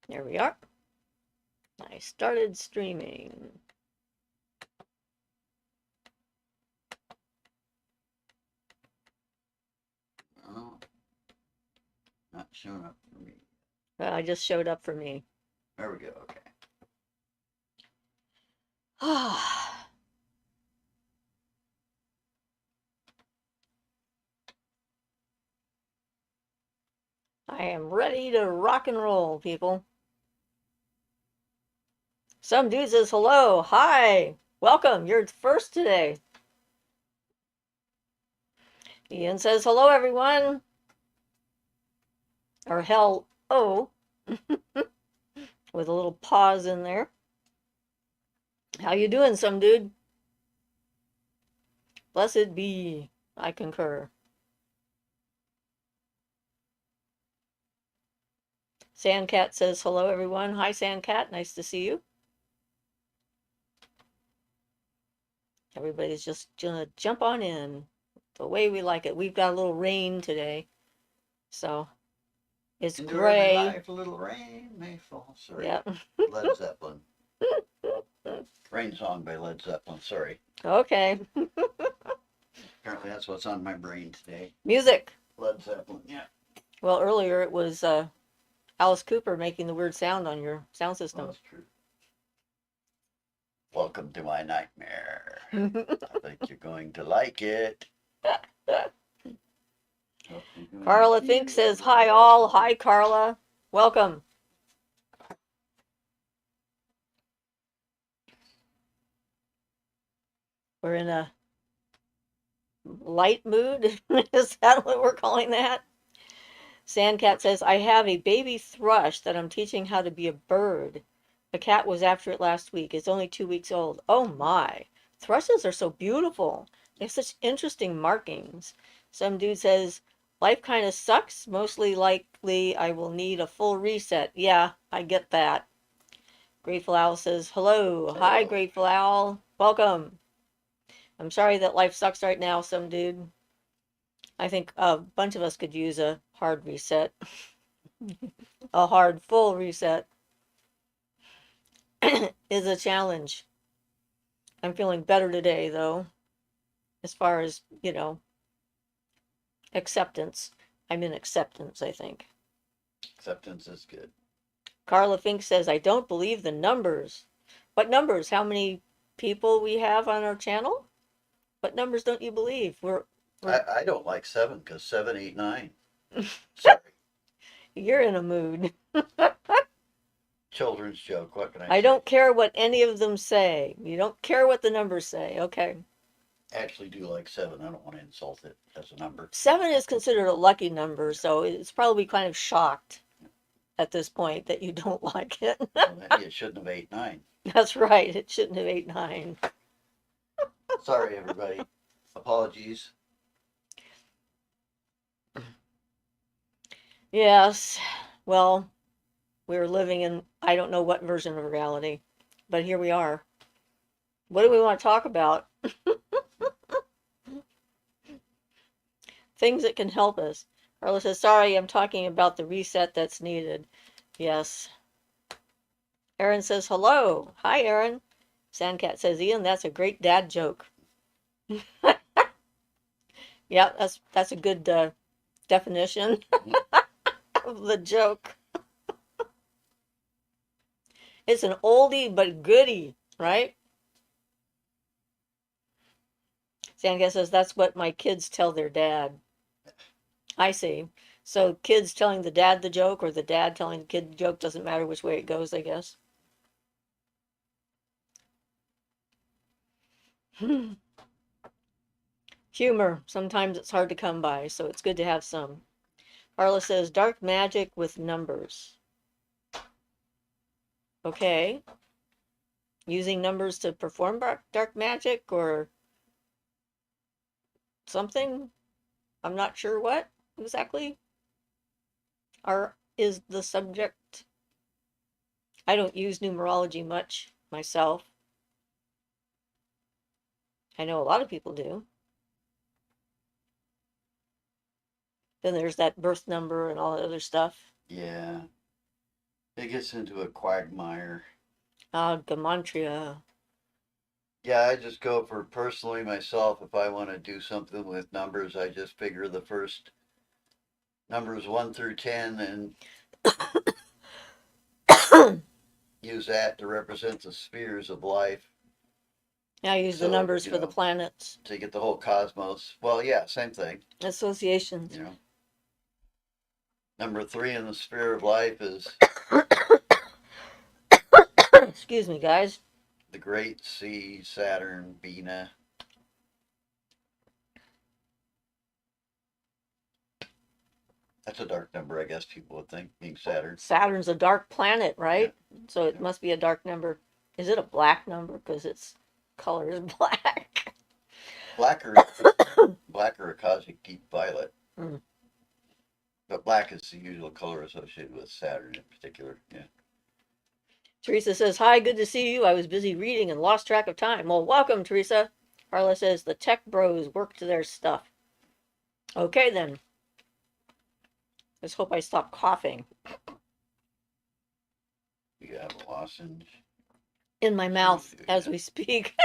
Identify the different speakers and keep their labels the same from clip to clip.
Speaker 1: There we are. I started streaming.
Speaker 2: Oh, not showing up for me.
Speaker 1: I just showed up for me.
Speaker 2: There we go. Okay.
Speaker 1: I am ready to rock and roll, people. Some dude says hello. Hi. Welcome. You're first today. Ian says hello, everyone. Or hell, oh, with a little pause in there. How you doing, some dude? Blessed be. I concur. Sandcat says hello, everyone. Hi, Sandcat. Nice to see you. Everybody's just gonna jump on in the way we like it. We've got a little rain today, so it's
Speaker 2: Into every
Speaker 1: gray.
Speaker 2: life, a little rain may fall. Sorry.
Speaker 1: Yep.
Speaker 2: Led Zeppelin. Rain song by Led Zeppelin. Sorry.
Speaker 1: Okay.
Speaker 2: Apparently that's what's on my brain today.
Speaker 1: Music.
Speaker 2: Led Zeppelin. Yeah.
Speaker 1: Well, earlier it was Alice Cooper making the weird sound on your sound system.
Speaker 2: That's true. Welcome to my nightmare. I think you're going to like it.
Speaker 1: Carla Fink says hi all. Hi, Carla. Welcome. We're in a light mood. Is that what we're calling that? Sandcat says, I have a baby thrush that I'm teaching how to be a bird. The cat was after it last week. It's only 2 weeks old. Oh my. Thrushes are so beautiful. They have such interesting markings. Some dude says, life kind of sucks. Mostly likely I will need a full reset. Yeah, I get that. Grateful Owl says, hello. Hi, Grateful Owl. Welcome. I'm sorry that life sucks right now, some dude. I think a bunch of us could use a hard reset. A hard, full reset is a challenge. I'm feeling better today, though, as far as, acceptance. I'm in acceptance, I think.
Speaker 2: Acceptance is good.
Speaker 1: Carla Fink says, I don't believe the numbers. What numbers? How many people we have on our channel? What numbers don't you believe?
Speaker 2: I don't like 7 because 7, 8, 9. Sorry.
Speaker 1: You're in a mood.
Speaker 2: Children's joke. What can I
Speaker 1: I
Speaker 2: say?
Speaker 1: don't care what any of them say. You don't care what the numbers say. Okay.
Speaker 2: I actually do like 7. I don't want to insult it as a number.
Speaker 1: 7 is considered a lucky number, so it's probably kind of shocked at this point that you don't like it.
Speaker 2: Well, maybe it shouldn't have 8, 9.
Speaker 1: That's right. It shouldn't have 8, 9.
Speaker 2: Sorry, everybody. Apologies.
Speaker 1: Yes. Well, we're living in I don't know what version of reality, but here we are. What do we want to talk about? Things that can help us. Carla says, sorry, I'm talking about the reset that's needed. Yes. Aaron says, hello. Hi, Aaron. Sandcat says, Ian, that's a great dad joke. Yeah, that's a good definition of the joke. It's an oldie but goodie, right? Sandcat says, that's what my kids tell their dad. I see. So kids telling the dad the joke or the dad telling the kid the joke, doesn't matter which way it goes, I guess. Humor. Sometimes it's hard to come by, so it's good to have some. Carla says, dark magic with numbers. Okay. Using numbers to perform dark magic or something? I'm not sure what exactly is the subject. I don't use numerology much myself. I know a lot of people do. Then there's that birth number and all that other stuff.
Speaker 2: Yeah. It gets into a quagmire.
Speaker 1: Gematria.
Speaker 2: Yeah, I just go for personally myself. If I want to do something with numbers, I just figure the first numbers 1 through 10 and use that to represent the spheres of life.
Speaker 1: Yeah, I use the
Speaker 2: So,
Speaker 1: numbers for the planets.
Speaker 2: to get the whole cosmos. Well, yeah, same thing.
Speaker 1: Associations.
Speaker 2: Number 3 in the sphere of life is
Speaker 1: Excuse me, guys.
Speaker 2: the great sea, Saturn, Bina. That's a dark number, I guess people would think, being Saturn.
Speaker 1: Saturn's a dark planet, right?
Speaker 2: Yeah.
Speaker 1: So it must be a dark number. Is it a black number? Because its color is black.
Speaker 2: Black or a cosmic deep violet.
Speaker 1: Mm.
Speaker 2: But black is the usual color associated with Saturn in particular. Yeah.
Speaker 1: Teresa says, hi, good to see you. I was busy reading and lost track of time. Well, welcome, Teresa. Carla says, the tech bros worked their stuff. Okay, then. Let's hope I stop coughing.
Speaker 2: We have a lozenge
Speaker 1: in my mouth as we speak.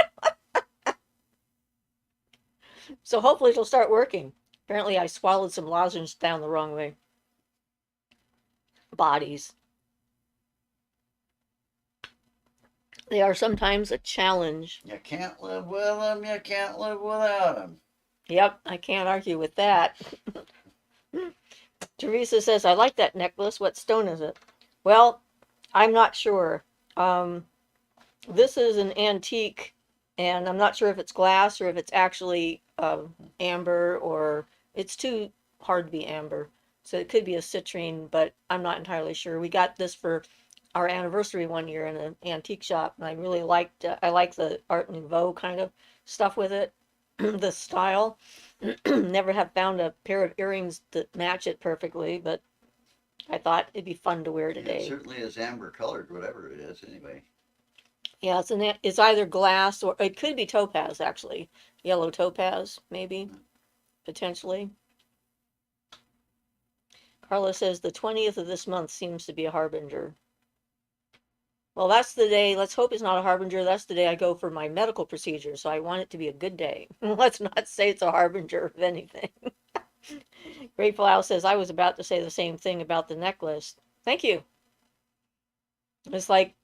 Speaker 1: So hopefully it'll start working. Apparently I swallowed some lozenges down the wrong way. Bodies. They are sometimes a challenge.
Speaker 2: You can't live with them, you can't live without them.
Speaker 1: Yep, I can't argue with that. Teresa says, I like that necklace. What stone is it? Well, I'm not sure. This is an antique, and I'm not sure if it's glass or if it's actually amber, or it's too hard to be amber. So it could be a citrine, but I'm not entirely sure. We got this for our anniversary one year in an antique shop, and I really liked. I like the Art Nouveau kind of stuff with it, the style. Never have found a pair of earrings that match it perfectly, but I thought it'd be fun to wear today.
Speaker 2: It certainly is amber colored, whatever it is, anyway.
Speaker 1: Yeah, it's either glass or it could be topaz, actually. Yellow topaz, maybe, potentially. Carla says the 20th of this month seems to be a harbinger. Well, that's the day. Let's hope it's not a harbinger. That's the day I go for my medical procedure, so I want it to be a good day. Let's not say it's a harbinger of anything. Grateful Al says, I was about to say the same thing about the necklace. Thank you. It's like,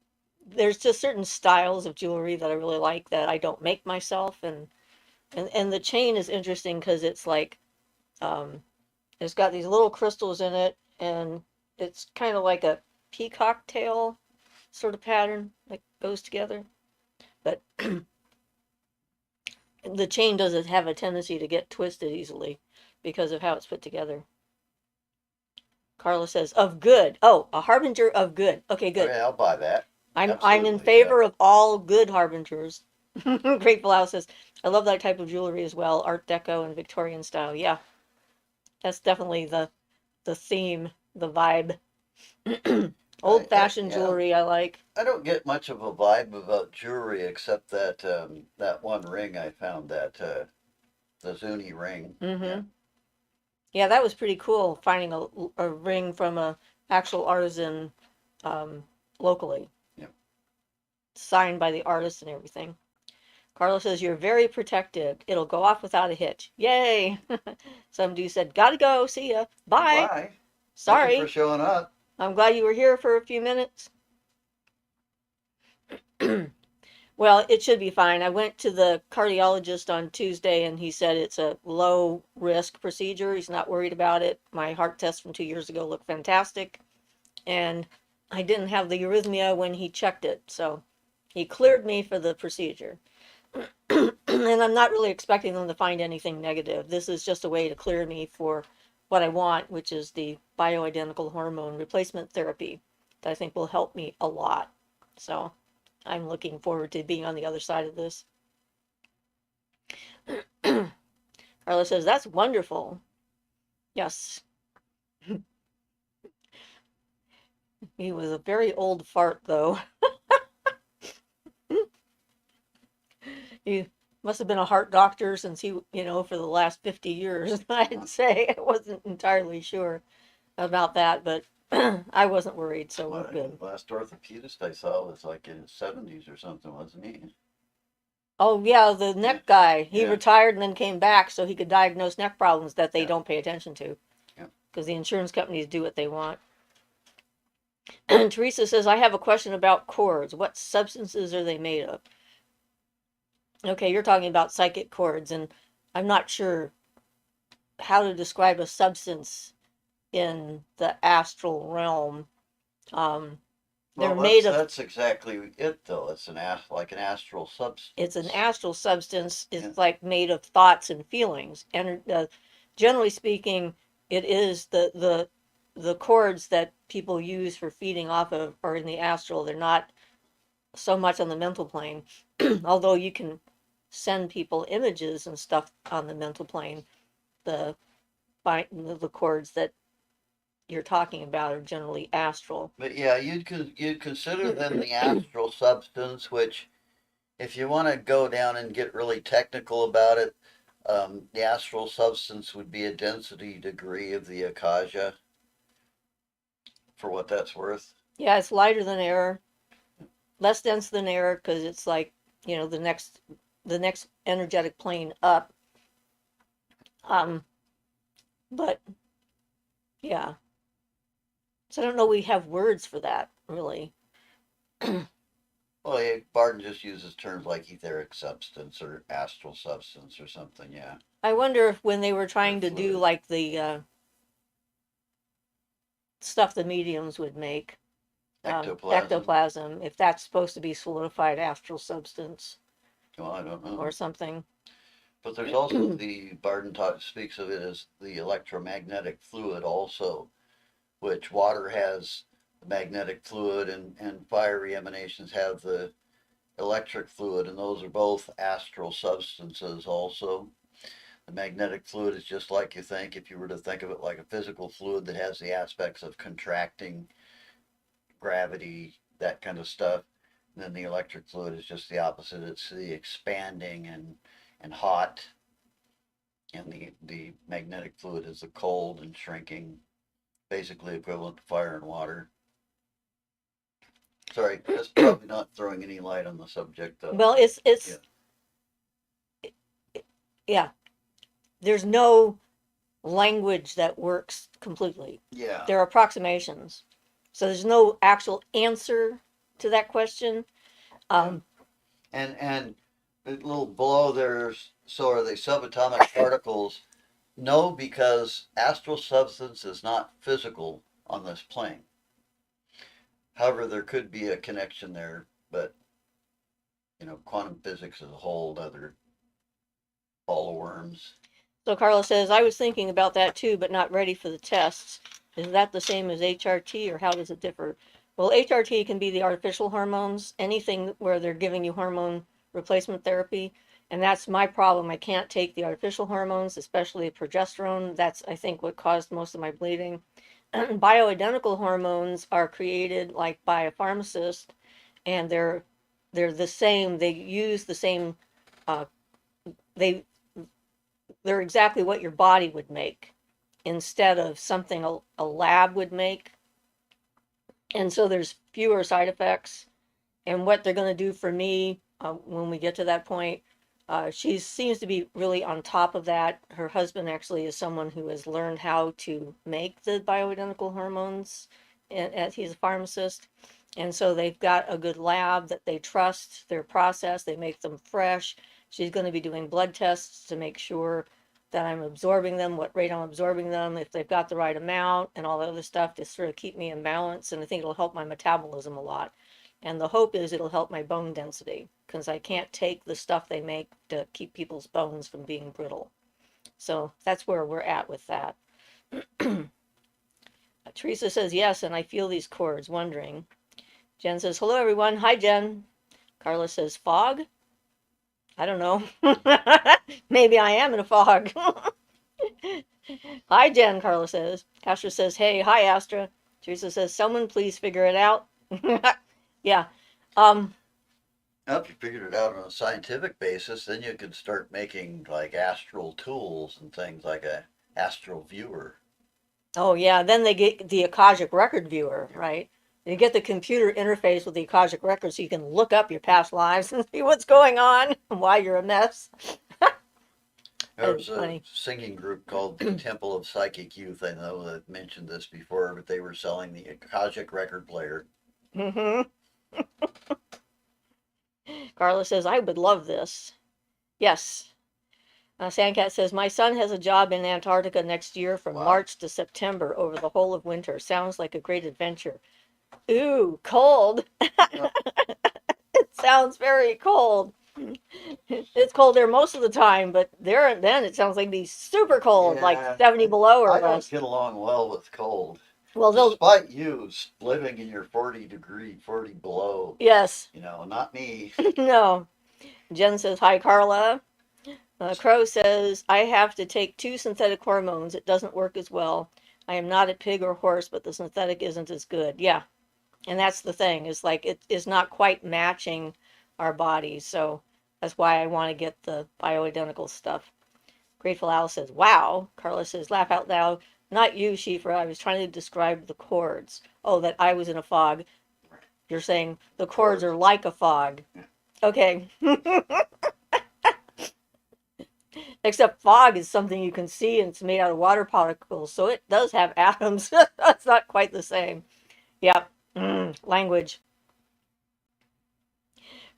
Speaker 1: there's just certain styles of jewelry that I really like that I don't make myself, and the chain is interesting because it's like it's got these little crystals in it, and it's kind of like a peacock tail sort of pattern that goes together, but the chain doesn't have a tendency to get twisted easily because of how it's put together. Carla says, of good. Oh, a harbinger of good. Okay, good.
Speaker 2: Okay, I'll buy that.
Speaker 1: I'm in favor of all good harbingers. Grateful House says, I love that type of jewelry as well, Art Deco and Victorian style. Yeah, that's definitely the theme, the vibe. Old-fashioned jewelry I like.
Speaker 2: I don't get much of a vibe about jewelry except that that one ring I found, that the Zuni ring.
Speaker 1: Mm-hmm. Yeah, that was pretty cool, finding a ring from a actual artisan locally.
Speaker 2: Yep.
Speaker 1: Signed by the artist and everything. Carlos says, you're very protected. It'll go off without a hitch. Yay! Some dude said, gotta go. See ya. Bye.
Speaker 2: Bye.
Speaker 1: Sorry.
Speaker 2: Thank you for showing up.
Speaker 1: I'm glad you were here for a few minutes. Well, it should be fine. I went to the cardiologist on Tuesday, and he said it's a low risk procedure. He's not worried about it. My heart test from 2 years ago looked fantastic, and I didn't have the arrhythmia when he checked it, so he cleared me for the procedure. And I'm not really expecting them to find anything negative. This is just a way to clear me for what I want, which is the bioidentical hormone replacement therapy that I think will help me a lot. So I'm looking forward to being on the other side of this. Carla says, that's wonderful. Yes. He was a very old fart, though. He must have been a heart doctor since he, for the last 50 years, I'd say. I wasn't entirely sure about that, but I wasn't worried, so we're
Speaker 2: Well,
Speaker 1: good.
Speaker 2: the last orthopedist I saw was like in his 70s or something, wasn't he?
Speaker 1: Oh yeah, the
Speaker 2: Yeah,
Speaker 1: neck guy. He
Speaker 2: yeah,
Speaker 1: retired and then came back so he could diagnose neck problems that they
Speaker 2: yeah,
Speaker 1: don't pay attention to
Speaker 2: yeah.
Speaker 1: because the insurance companies do what they want. And Teresa says, I have a question about cords. What substances are they made of? Okay, you're talking about psychic cords, and I'm not sure how to describe a substance in the astral realm. Um, they're
Speaker 2: Well,
Speaker 1: made of,
Speaker 2: that's exactly it, though. It's like an astral
Speaker 1: it's an
Speaker 2: substance.
Speaker 1: astral substance.
Speaker 2: Yeah.
Speaker 1: It's like made of thoughts and feelings. And generally speaking, it is the cords that people use for feeding off of are in the astral. They're not so much on the mental plane, although you can send people images and stuff on the mental plane. The the chords that you're talking about are generally astral.
Speaker 2: But yeah, you'd consider them the astral substance, which, if you want to go down and get really technical about it, the astral substance would be a density degree of the Akasha, for what that's worth.
Speaker 1: Yeah, it's lighter than air, less dense than air because it's like, the next energetic plane up. Um, but yeah, so I don't know. We have words for that really.
Speaker 2: Well, yeah, Barton just uses terms like etheric substance or astral substance or something, yeah,
Speaker 1: I wonder if when they were
Speaker 2: or
Speaker 1: trying to do
Speaker 2: fluid.
Speaker 1: like the stuff the mediums would make,
Speaker 2: Ectoplasm.
Speaker 1: ectoplasm, if that's supposed to be solidified astral substance
Speaker 2: Well, I don't
Speaker 1: or
Speaker 2: know.
Speaker 1: something.
Speaker 2: But there's also Barton speaks of it as the electromagnetic fluid also, which water has the magnetic fluid and fiery emanations have the electric fluid, and those are both astral substances also. The magnetic fluid is just like you think, if you were to think of it like a physical fluid that has the aspects of contracting, gravity, that kind of stuff. And then the electric fluid is just the opposite. It's the expanding and hot, and the magnetic fluid is the cold and shrinking, basically equivalent to fire and water. Sorry, that's probably not throwing any light on the subject, though.
Speaker 1: Well, it's
Speaker 2: Yeah,
Speaker 1: it's yeah. There's no language that works completely.
Speaker 2: yeah,
Speaker 1: There are approximations. So there's no actual answer to that question.
Speaker 2: yeah.
Speaker 1: Um,
Speaker 2: And a little below there's, so are they subatomic particles? No, because astral substance is not physical on this plane. However, there could be a connection there, but quantum physics is a whole other ball of worms.
Speaker 1: so Carla says, I was thinking about that too, but not ready for the tests. Is that the same as HRT or how does it differ? Well, HRT can be the artificial hormones, anything where they're giving you hormone replacement therapy. And that's my problem. I can't take the artificial hormones, especially progesterone. That's, I think, what caused most of my bleeding. Bioidentical hormones are created like by a pharmacist, and they're the same. They use the same. Uh, they they're exactly what your body would make instead of something a lab would make. And so there's fewer side effects. And what they're going to do for me when we get to that point, she seems to be really on top of that. Her husband actually is someone who has learned how to make the bioidentical hormones, and he's a pharmacist. And so they've got a good lab that they trust their process. They make them fresh. She's going to be doing blood tests to make sure that I'm absorbing them, what rate I'm absorbing them, if they've got the right amount, and all the other stuff to sort of keep me in balance. And I think it'll help my metabolism a lot. And the hope is it'll help my bone density because I can't take the stuff they make to keep people's bones from being brittle. So that's where we're at with that. Teresa says yes, and I feel these cords, wondering. Jen says, hello, everyone. Hi, Jen. Carla says, fog? I don't know. Maybe I am in a fog. Hi, Jen, Carla says. Astra says, hey, hi, Astra. Teresa says, someone please figure it out. Yeah. Um,
Speaker 2: Now, if you figured it out on a scientific basis, then you could start making like astral tools and things like a astral viewer.
Speaker 1: Oh yeah, then they get the Akashic record viewer, right? You get the computer interface with the Akashic record so you can look up your past lives and see what's going on and why you're a mess.
Speaker 2: There
Speaker 1: That's
Speaker 2: was a
Speaker 1: funny.
Speaker 2: singing group called the Temple of Psychic Youth. I know that I've mentioned this before, but they were selling the Akashic record player.
Speaker 1: Hmm. Carla says, I would love this. Yes. Sandcat says, my son has a job in Antarctica next year from
Speaker 2: Wow.
Speaker 1: March to September over the whole of winter. Sounds like a great adventure. Ooh, cold.
Speaker 2: Yeah.
Speaker 1: It sounds very cold. It's cold there most of the time, but there and then it sounds like it'd be super cold, like
Speaker 2: Yeah,
Speaker 1: 70 below or
Speaker 2: I don't
Speaker 1: less.
Speaker 2: get along well with cold.
Speaker 1: Well, they'll,
Speaker 2: Despite you living in your 40 below,
Speaker 1: yes.
Speaker 2: not me.
Speaker 1: No. Jen says, hi, Carla. Crow says, I have to take 2 synthetic hormones. It doesn't work as well. I am not a pig or horse, but the synthetic isn't as good. Yeah. And that's the thing, is like it is not quite matching our bodies. So that's why I want to get the bioidentical stuff. Grateful Owl says, wow. Carla says, laugh out loud. Not you, Shifra. I was trying to describe the chords. Oh, that I was in a fog. You're saying the chords are like a fog.
Speaker 2: Yeah.
Speaker 1: Okay. Except fog is something you can see and it's made out of water particles. So it does have atoms. That's not quite the same. Yep. Language.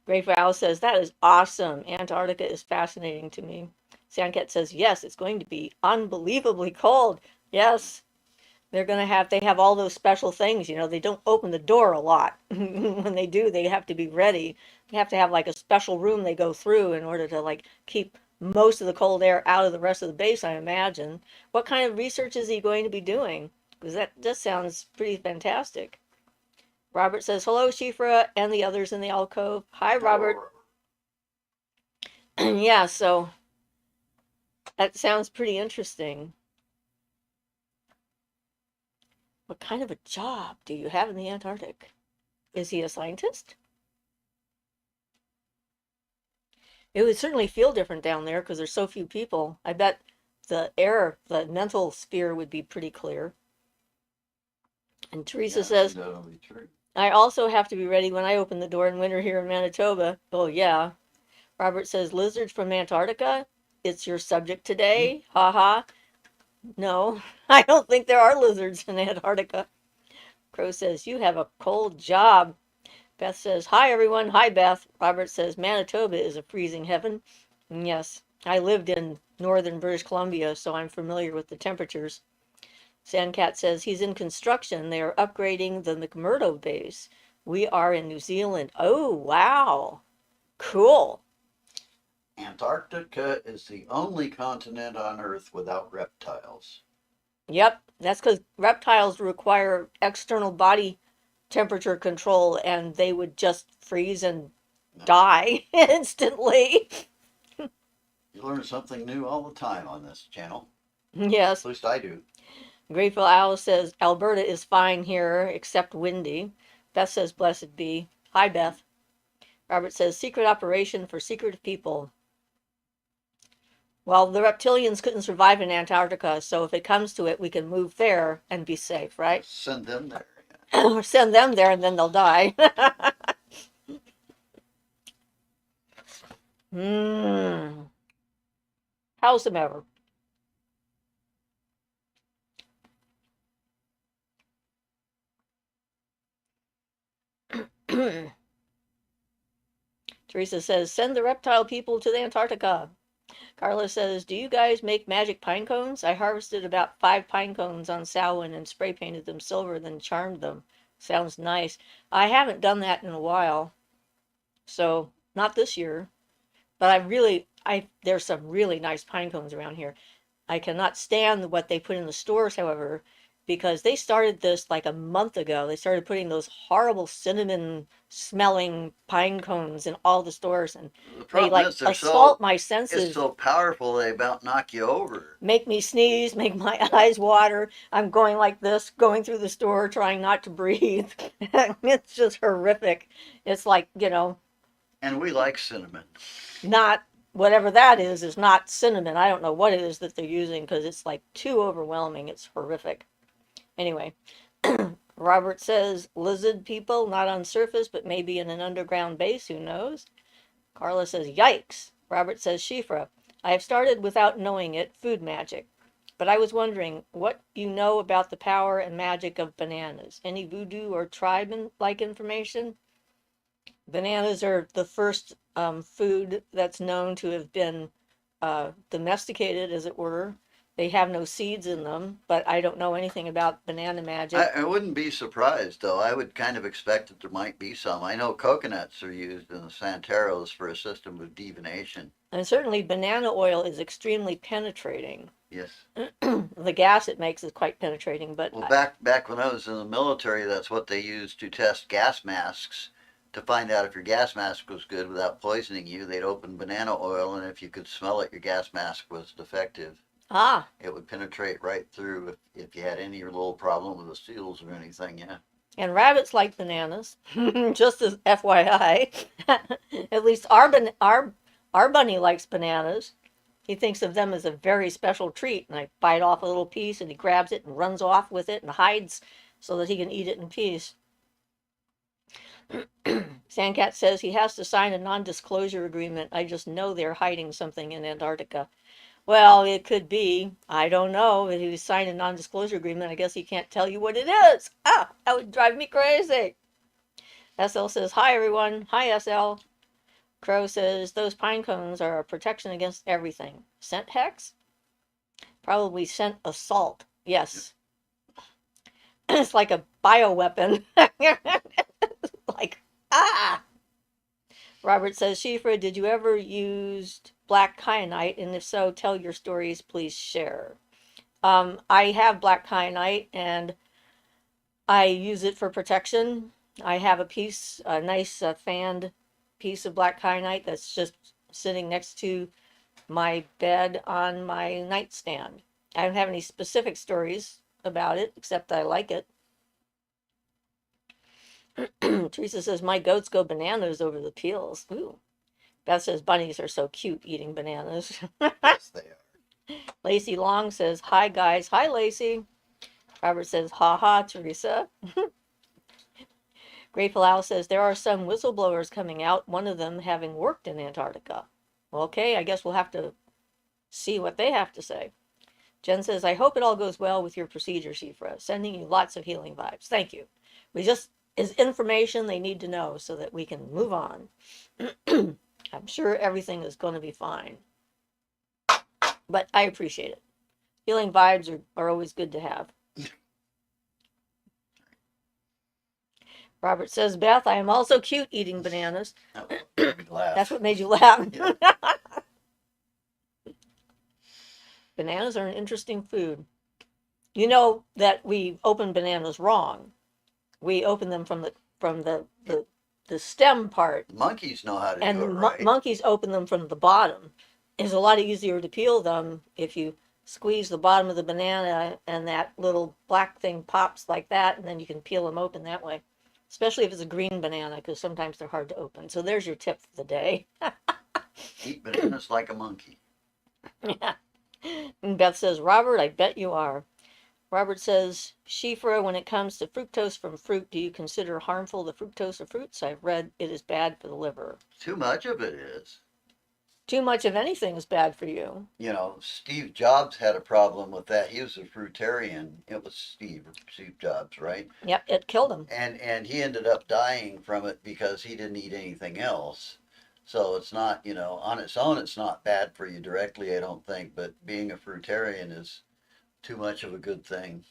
Speaker 1: Grateful Owl says, that is awesome. Antarctica is fascinating to me. Sandcat says, yes, it's going to be unbelievably cold. Yes. They have all those special things, they don't open the door a lot. When they do, they have to be ready. They have to have like a special room they go through in order to like keep most of the cold air out of the rest of the base, I imagine. What kind of research is he going to be doing? Because that just sounds pretty fantastic. Robert says, hello, Shifra and the others in the alcove. Hi, Robert. Yeah, so that sounds pretty interesting. What kind of a job do you have in the Antarctic? Is he a scientist? It would certainly feel different down there because there's so few people. I bet the mental sphere would be pretty clear. And Teresa says, I also have to be ready when I open the door in winter here in Manitoba. Oh, yeah. Robert says, lizards from Antarctica? It's your subject today? Ha ha. No, I don't think there are lizards in Antarctica. Crow says, you have a cold job. Beth says, hi, everyone. Hi, Beth. Robert says, Manitoba is a freezing heaven. And yes, I lived in northern British Columbia, so I'm familiar with the temperatures. Sandcat says, he's in construction. They are upgrading the McMurdo base. We are in New Zealand. Oh, wow. Cool.
Speaker 2: Antarctica is the only continent on Earth without reptiles.
Speaker 1: Yep, that's because reptiles require external body temperature control and they would just freeze and die instantly.
Speaker 2: You learn something new all the time on this channel.
Speaker 1: Yes.
Speaker 2: At least I do.
Speaker 1: Grateful Owl says Alberta is fine here, except windy. Beth says blessed be. Hi, Beth. Robert says secret operation for secretive people. Well, the reptilians couldn't survive in Antarctica, so if it comes to it, we can move there and be safe, right?
Speaker 2: Send them there.
Speaker 1: Or send them there and then they'll die. Howsomever. Teresa says, send the reptile people to the Antarctica. Carla says, do you guys make magic pine cones? I harvested about 5 pine cones on Samhain and spray painted them silver, then charmed them. Sounds nice. I haven't done that in a while. So, not this year. But there's some really nice pine cones around here. I cannot stand what they put in the stores, however, because they started this like a month ago. They started putting those horrible cinnamon smelling pine cones in all the stores, and they like assault my senses.
Speaker 2: It's so powerful they about knock you over.
Speaker 1: Make me sneeze, make my eyes water. I'm going like this, going through the store, trying not to breathe. It's just horrific. It's like,
Speaker 2: And we like cinnamon.
Speaker 1: Not whatever that is not cinnamon. I don't know what it is that they're using because it's like too overwhelming. It's horrific. Anyway, Robert says lizard people, not on surface, but maybe in an underground base. Who knows? Carla says, yikes. Robert says, Shifra, I have started without knowing it, food magic. But I was wondering what you know about the power and magic of bananas. Any voodoo or tribe-like information? Bananas are the first food that's known to have been domesticated, as it were. They have no seeds in them, but I don't know anything about banana magic.
Speaker 2: I wouldn't be surprised, though. I would kind of expect that there might be some. I know coconuts are used in the Santeros for a system of divination.
Speaker 1: And certainly banana oil is extremely penetrating.
Speaker 2: Yes.
Speaker 1: The gas it makes is quite penetrating, but
Speaker 2: Well, back when I was in the military, that's what they used to test gas masks to find out if your gas mask was good without poisoning you. They'd open banana oil, and if you could smell it, your gas mask was defective. It would penetrate right through if you had any little problem with the seals or anything, yeah.
Speaker 1: And rabbits like bananas, just as FYI. At least our bunny likes bananas. He thinks of them as a very special treat, and I bite off a little piece, and he grabs it and runs off with it and hides so that he can eat it in peace. Sandcat says he has to sign a non-disclosure agreement. I just know they're hiding something in Antarctica. Well, it could be. I don't know. If he signed a non-disclosure agreement, I guess he can't tell you what it is. Ah, that would drive me crazy. SL says, hi, everyone. Hi, SL. Crow says, those pine cones are a protection against everything. Scent hex? Probably scent assault. Yes. It's like a bioweapon. Like, ah! Robert says, Shifra, did you ever use black kyanite? And if so, tell your stories, please share. I have black kyanite, and I use it for protection. I have a nice fanned piece of black kyanite that's just sitting next to my bed on my nightstand. I don't have any specific stories about it, except I like it. Teresa says, my goats go bananas over the peels. Ooh. Beth says, bunnies are so cute eating bananas.
Speaker 2: Yes, they are.
Speaker 1: Lacey Long says, hi, guys. Hi, Lacey. Robert says, ha ha, Teresa. Grateful Al says, there are some whistleblowers coming out, one of them having worked in Antarctica. Okay, I guess we'll have to see what they have to say. Jen says, I hope it all goes well with your procedure, Shifra. Sending you lots of healing vibes. Thank you. We just is information they need to know so that we can move on. I'm sure everything is going to be fine. But I appreciate it. Healing vibes are always good to have. Robert says, Beth, I am also cute eating bananas. That's what made you laugh. Yeah. Bananas are an interesting food. You know that we open bananas wrong. We open them from the stem part.
Speaker 2: Monkeys know how to
Speaker 1: and
Speaker 2: do it right.
Speaker 1: Monkeys open them from the bottom. It's a lot easier to peel them if you squeeze the bottom of the banana and that little black thing pops like that, and then you can peel them open that way. Especially if it's a green banana, because sometimes they're hard to open. So there's your tip for the day.
Speaker 2: Eat bananas like a monkey.
Speaker 1: Yeah. And Beth says, Robert, I bet you are. Robert says, Shifra, when it comes to fructose from fruit, do you consider harmful the fructose of fruits? I've read it is bad for the liver.
Speaker 2: Too much of it is.
Speaker 1: Too much of anything is bad for you.
Speaker 2: You know, Steve Jobs had a problem with that. He was a fruitarian. It was Steve Jobs, right?
Speaker 1: Yep, it killed him.
Speaker 2: And he ended up dying from it because he didn't eat anything else. So it's not, you know, on its own, it's not bad for you directly, I don't think. But being a fruitarian is too much of a good thing.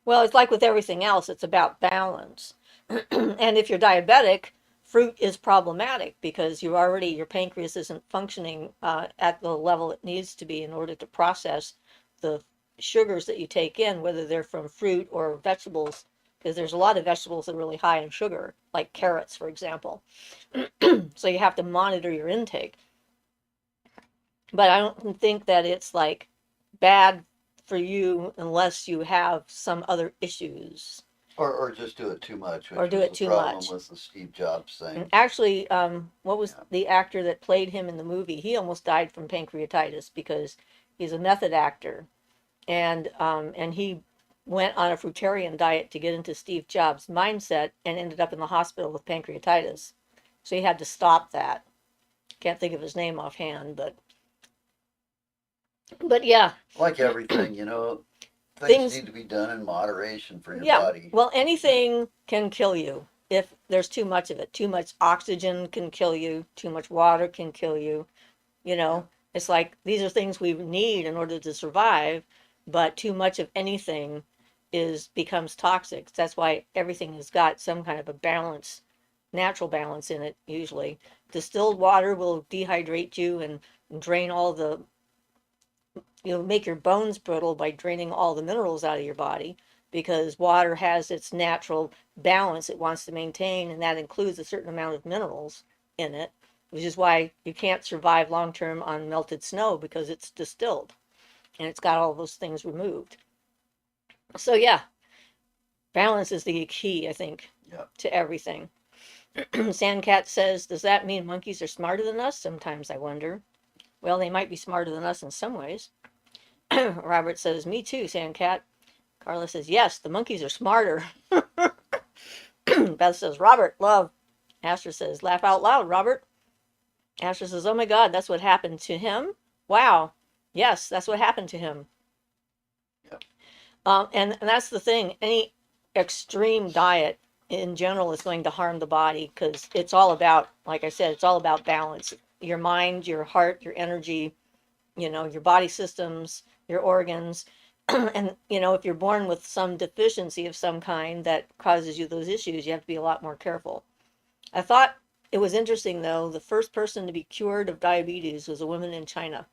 Speaker 1: Well, it's like with everything else, it's about balance. And if you're diabetic, fruit is problematic because your pancreas isn't functioning at the level it needs to be in order to process the sugars that you take in, whether they're from fruit or vegetables, because there's a lot of vegetables that are really high in sugar, like carrots, for example. So you have to monitor your intake. But I don't think that it's like bad for you unless you have some other issues.
Speaker 2: Or just do it too much.
Speaker 1: Or do it too much.
Speaker 2: With the Steve Jobs thing.
Speaker 1: And actually, what was the actor that played him in the movie? He almost died from pancreatitis because he's a method actor, and he went on a fruitarian diet to get into Steve Jobs' mindset and ended up in the hospital with pancreatitis. So he had to stop that. Can't think of his name offhand, but yeah,
Speaker 2: Like everything, things
Speaker 1: things
Speaker 2: need to be done in moderation for your
Speaker 1: yeah,
Speaker 2: body.
Speaker 1: well, anything can kill you if there's too much of it. Too much oxygen can kill you, too much water can kill you. You
Speaker 2: Yeah.
Speaker 1: know, it's like these are things we need in order to survive, but too much of anything is becomes toxic. That's why everything has got some kind of a balance, natural balance in it usually. Distilled water will dehydrate you and drain all the make your bones brittle by draining all the minerals out of your body because water has its natural balance it wants to maintain, and that includes a certain amount of minerals in it, which is why you can't survive long term on melted snow because it's distilled and it's got all those things removed. So, yeah, balance is the key, I think,
Speaker 2: Yeah.
Speaker 1: to everything. Sandcat says, does that mean monkeys are smarter than us? Sometimes I wonder. Well, they might be smarter than us in some ways. Robert says, me too, Sandcat. Carla says, yes, the monkeys are smarter. Beth says, Robert, love. Asher says, laugh out loud, Robert. Asher says, oh my God, that's what happened to him? Wow. Yes, that's what happened to him.
Speaker 2: Yep.
Speaker 1: And that's the thing. Any extreme diet in general is going to harm the body because it's all about, like I said, it's all about balance. Your mind, your heart, your energy, your body systems, your organs. And, if you're born with some deficiency of some kind that causes you those issues, you have to be a lot more careful. I thought it was interesting, though, the first person to be cured of diabetes was a woman in China.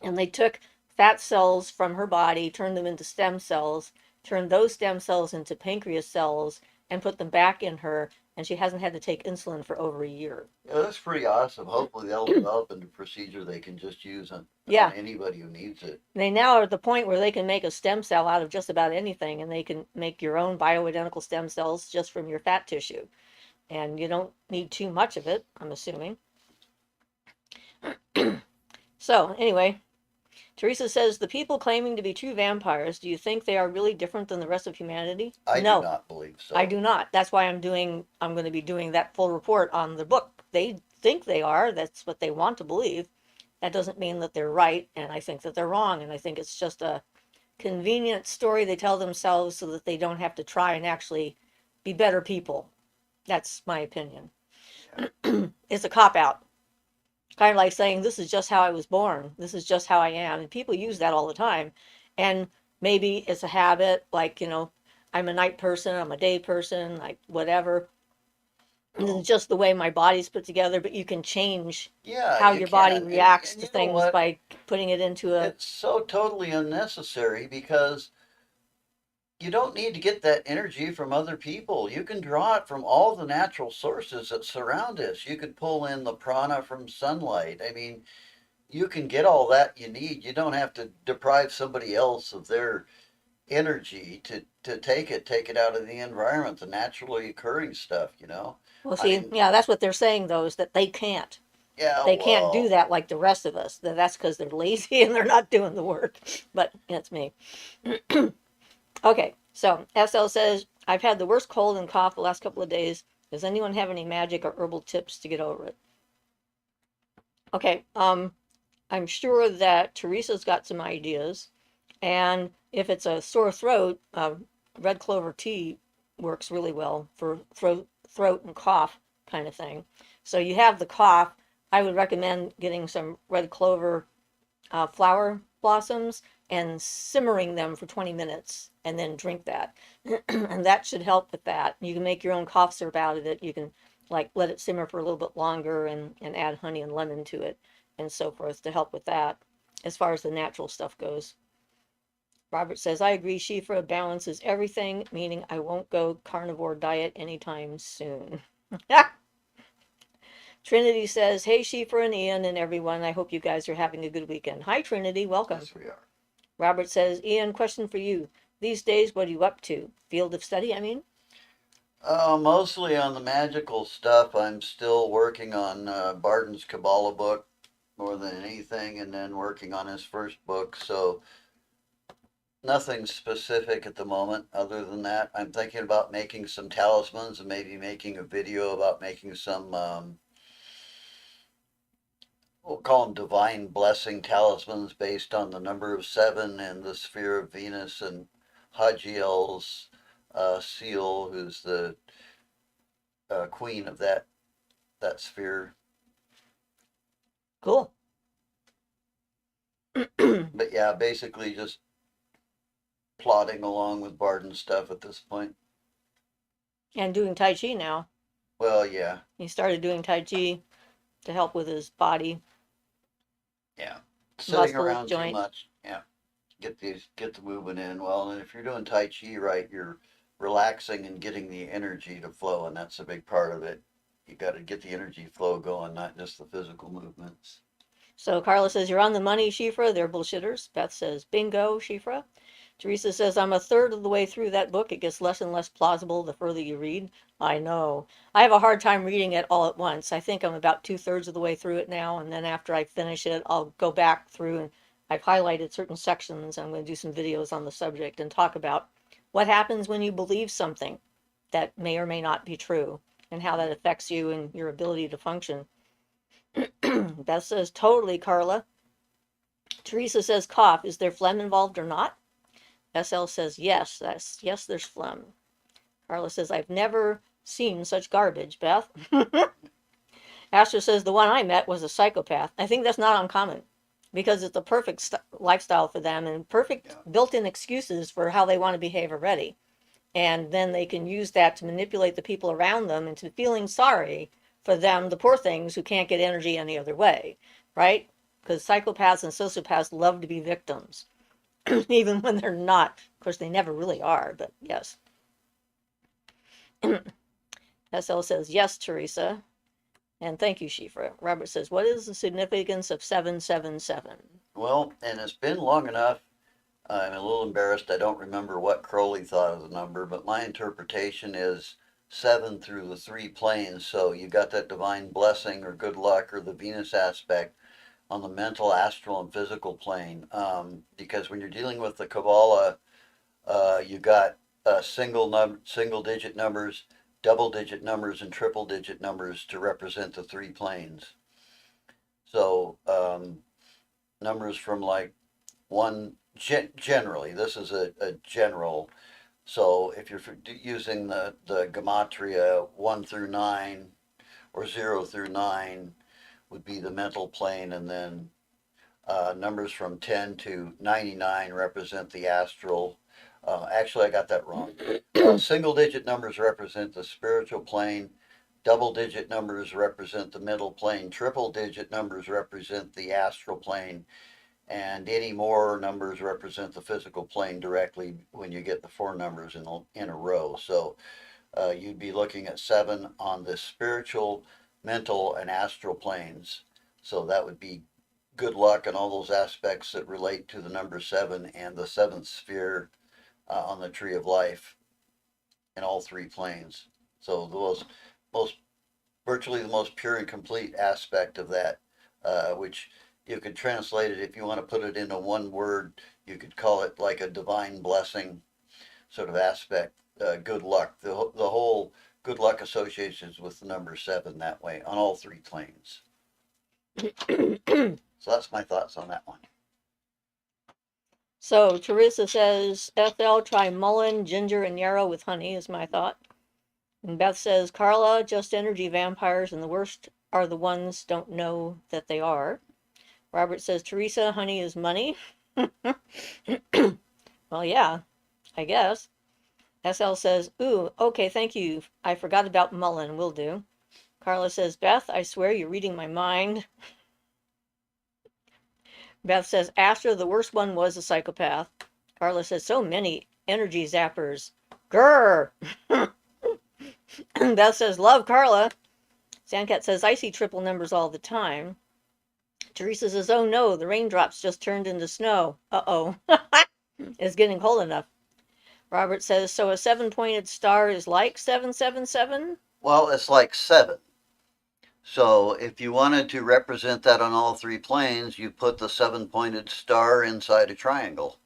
Speaker 1: And they took fat cells from her body, turned them into stem cells, turned those stem cells into pancreas cells, and put them back in her. And she hasn't had to take insulin for over a year.
Speaker 2: Yeah, that's pretty awesome. Hopefully they'll develop into a procedure they can just use on
Speaker 1: Yeah.
Speaker 2: anybody who needs it.
Speaker 1: They now are at the point where they can make a stem cell out of just about anything, and they can make your own bioidentical stem cells just from your fat tissue. And you don't need too much of it, I'm assuming. So, anyway, Teresa says, the people claiming to be true vampires, do you think they are really different than the rest of humanity?
Speaker 2: I do
Speaker 1: No,
Speaker 2: not believe
Speaker 1: I
Speaker 2: so.
Speaker 1: do not. That's why I'm going to be doing that full report on the book. They think they are. That's what they want to believe. That doesn't mean that they're right, and I think that they're wrong, and I think it's just a convenient story they tell themselves so that they don't have to try and actually be better people. That's my opinion.
Speaker 2: Yeah.
Speaker 1: It's a cop out. Kind of like saying, this is just how I was born. This is just how I am. And people use that all the time. And maybe it's a habit, like, I'm a night person, I'm a day person, like whatever. And
Speaker 2: Oh.
Speaker 1: it's just the way my body's put together, but you can change
Speaker 2: Yeah,
Speaker 1: how
Speaker 2: you
Speaker 1: your body
Speaker 2: can.
Speaker 1: reacts
Speaker 2: And
Speaker 1: to
Speaker 2: you know
Speaker 1: things
Speaker 2: what?
Speaker 1: by putting it into a.
Speaker 2: It's so totally unnecessary because you don't need to get that energy from other people. You can draw it from all the natural sources that surround us. You can pull in the prana from sunlight. I mean, you can get all that you need. You don't have to deprive somebody else of their energy to take it out of the environment, the naturally occurring stuff.
Speaker 1: Well,
Speaker 2: I
Speaker 1: see,
Speaker 2: mean,
Speaker 1: yeah, that's what they're saying, though, is that they can't.
Speaker 2: yeah,
Speaker 1: They can't do
Speaker 2: well,
Speaker 1: that like the rest of us. That's because they're lazy and they're not doing the work. But that's me. Okay, so SL says, I've had the worst cold and cough the last couple of days. Does anyone have any magic or herbal tips to get over it? Okay, I'm sure that Teresa's got some ideas. And if it's a sore throat, red clover tea works really well for throat and cough kind of thing. So you have the cough. I would recommend getting some red clover flower blossoms and simmering them for 20 minutes and then drink that. And that should help with that. You can make your own cough syrup out of it. You can like let it simmer for a little bit longer and add honey and lemon to it and so forth to help with that as far as the natural stuff goes. Robert says, I agree, Siofra balances everything, meaning I won't go carnivore diet anytime soon. Trinity says, hey, Siofra and Ian and everyone, I hope you guys are having a good weekend. Hi, Trinity, welcome.
Speaker 2: yes, we are.
Speaker 1: Robert says, Ian, question for you. These days, what are you up to? Field of study, I mean?
Speaker 2: Mostly on the magical stuff. I'm still working on Barton's Kabbalah book more than anything, and then working on his first book. So Nothing specific at the moment other than that. I'm thinking about making some talismans and maybe making a video about making some, we'll call them divine blessing talismans based on the number of seven and the sphere of Venus and Hajiel's seal, who's the queen of that sphere.
Speaker 1: Cool.
Speaker 2: But yeah, basically just plodding along with Barden stuff at this point.
Speaker 1: And doing Tai Chi now.
Speaker 2: Well, yeah,
Speaker 1: He started doing Tai Chi to help with his body,
Speaker 2: yeah. Sitting
Speaker 1: muscles,
Speaker 2: around too
Speaker 1: joints.
Speaker 2: much, yeah. Get the movement in. Well, and if you're doing Tai Chi right, you're relaxing and getting the energy to flow, and that's a big part of it. You got to get the energy flow going, not just the physical movements.
Speaker 1: So Carla says, you're on the money, Shifra. They're bullshitters. Beth says, bingo, Shifra. Teresa says, I'm a third of the way through that book. It gets less and less plausible the further you read. I know. I have a hard time reading it all at once. I think I'm about 2/3 of the way through it now. And then after I finish it, I'll go back through and I've highlighted certain sections. I'm going to do some videos on the subject and talk about what happens when you believe something that may or may not be true and how that affects you and your ability to function. Beth says, totally, Carla. Teresa says, cough. Is there phlegm involved or not? SL says, yes. Yes, there's phlegm. Carla says, I've never seen such garbage, Beth. Astor says, the one I met was a psychopath. I think that's not uncommon because it's a perfect lifestyle for them and perfect
Speaker 2: Yeah.
Speaker 1: built-in excuses for how they want to behave already. And then they can use that to manipulate the people around them into feeling sorry for them, the poor things who can't get energy any other way, right? Because psychopaths and sociopaths love to be victims, even when they're not. Of course, they never really are, but yes. SL says, yes, Teresa. And thank you, Shifra. Robert says, what is the significance of 777?
Speaker 2: Well, and it's been long enough. I'm a little embarrassed. I don't remember what Crowley thought of the number, but my interpretation is seven through the three planes. So you got that divine blessing or good luck or the Venus aspect on the mental, astral, and physical plane. Because when you're dealing with the Kabbalah, you got single digit numbers, double digit numbers, and triple digit numbers to represent the three planes. So numbers from like one generally, this is a general. So if you're using the gematria 1 through 9 or 0 through 9 would be the mental plane, and then numbers from 10 to 99 represent the astral. Actually, I got that wrong. Single digit numbers represent the spiritual plane. Double digit numbers represent the middle plane. Triple digit numbers represent the astral plane. And any more numbers represent the physical plane directly when you get the four numbers in a row. So you'd be looking at seven on the spiritual, mental, and astral planes. So that would be good luck and all those aspects that relate to the number seven and the seventh sphere on the tree of life in all three planes. So the most virtually the most pure and complete aspect of that, which you could translate it if you want to put it into one word. You could call it like a divine blessing sort of aspect. Good luck. The whole good luck associations with the number seven that way on all three planes. So that's my thoughts on that one.
Speaker 1: So Teresa says, FL, try mullein, ginger, and yarrow with honey is my thought. And Beth says, Carla, just energy vampires, and the worst are the ones don't know that they are. Robert says, Teresa, honey is money. Well, yeah, I guess. SL says, ooh, okay, thank you. I forgot about mullein, will do. Carla says, Beth, I swear you're reading my mind. Beth says, Astra, the worst one was a psychopath. Carla says, so many energy zappers. Grrr. Beth says, love Carla. Sandcat says, I see triple numbers all the time. Teresa says, oh no, the raindrops just turned into snow. Uh-oh. It's getting cold enough. Robert says, so a seven-pointed star is like 777?
Speaker 2: Well, it's like seven. So if you wanted to represent that on all three planes, you put the seven pointed star inside a triangle.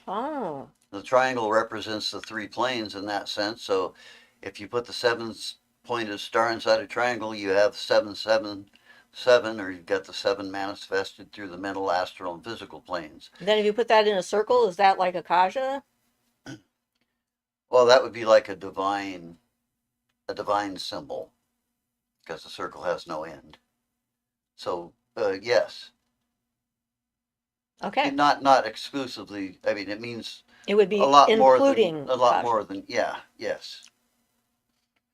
Speaker 1: Oh,
Speaker 2: The triangle represents the three planes in that sense. So if you put the seven-pointed star inside a triangle, you have 777, or you've got the seven manifested through the mental, astral, and physical planes.
Speaker 1: then if you put that in a circle, is that like Akasha?
Speaker 2: Well, that would be like a divine symbol, because the circle has no end. So yes,
Speaker 1: Okay.
Speaker 2: not exclusively. I mean, it means
Speaker 1: It would
Speaker 2: a
Speaker 1: be
Speaker 2: lot more than
Speaker 1: including Akasha.
Speaker 2: yeah, yes.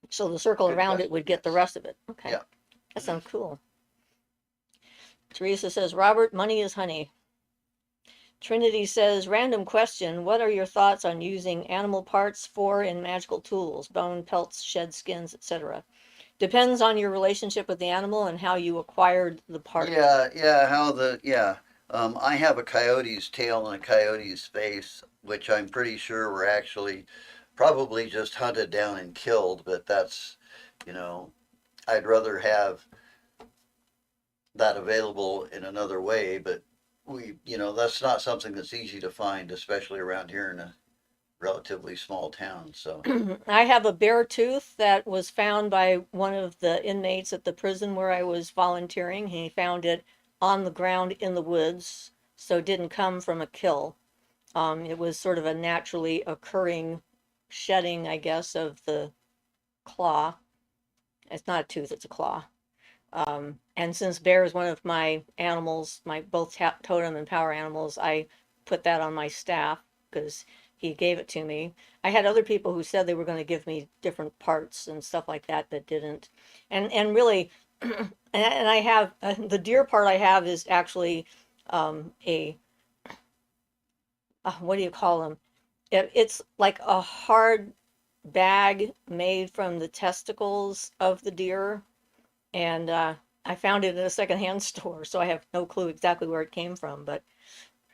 Speaker 1: So the circle
Speaker 2: Good
Speaker 1: around it
Speaker 2: question.
Speaker 1: would get the
Speaker 2: Yes.
Speaker 1: rest of it. Okay.
Speaker 2: Yeah.
Speaker 1: That sounds cool. Teresa says, Robert, money is honey. Trinity says, random question. What are your thoughts on using animal parts for in magical tools, bone, pelts, shed skins, etc.? Depends on your relationship with the animal and how you acquired the part.
Speaker 2: Yeah. I have a coyote's tail and a coyote's face, which I'm pretty sure were actually probably just hunted down and killed. But that's, you know, I'd rather have that available in another way. But that's not something that's easy to find, especially around here in a relatively small town. So
Speaker 1: I have a bear tooth that was found by one of the inmates at the prison where I was volunteering. He found it on the ground in the woods, so it didn't come from a kill. It was sort of a naturally occurring shedding, I guess, of the claw. It's not a tooth, it's a claw. And since bear is one of my animals, my both totem and power animals, I put that on my staff because he gave it to me. I had other people who said they were going to give me different parts and stuff like that that didn't. And really, and I have the deer part I have is actually a what do you call them? It's like a hard bag made from the testicles of the deer, and I found it at a secondhand store, so I have no clue exactly where it came from. But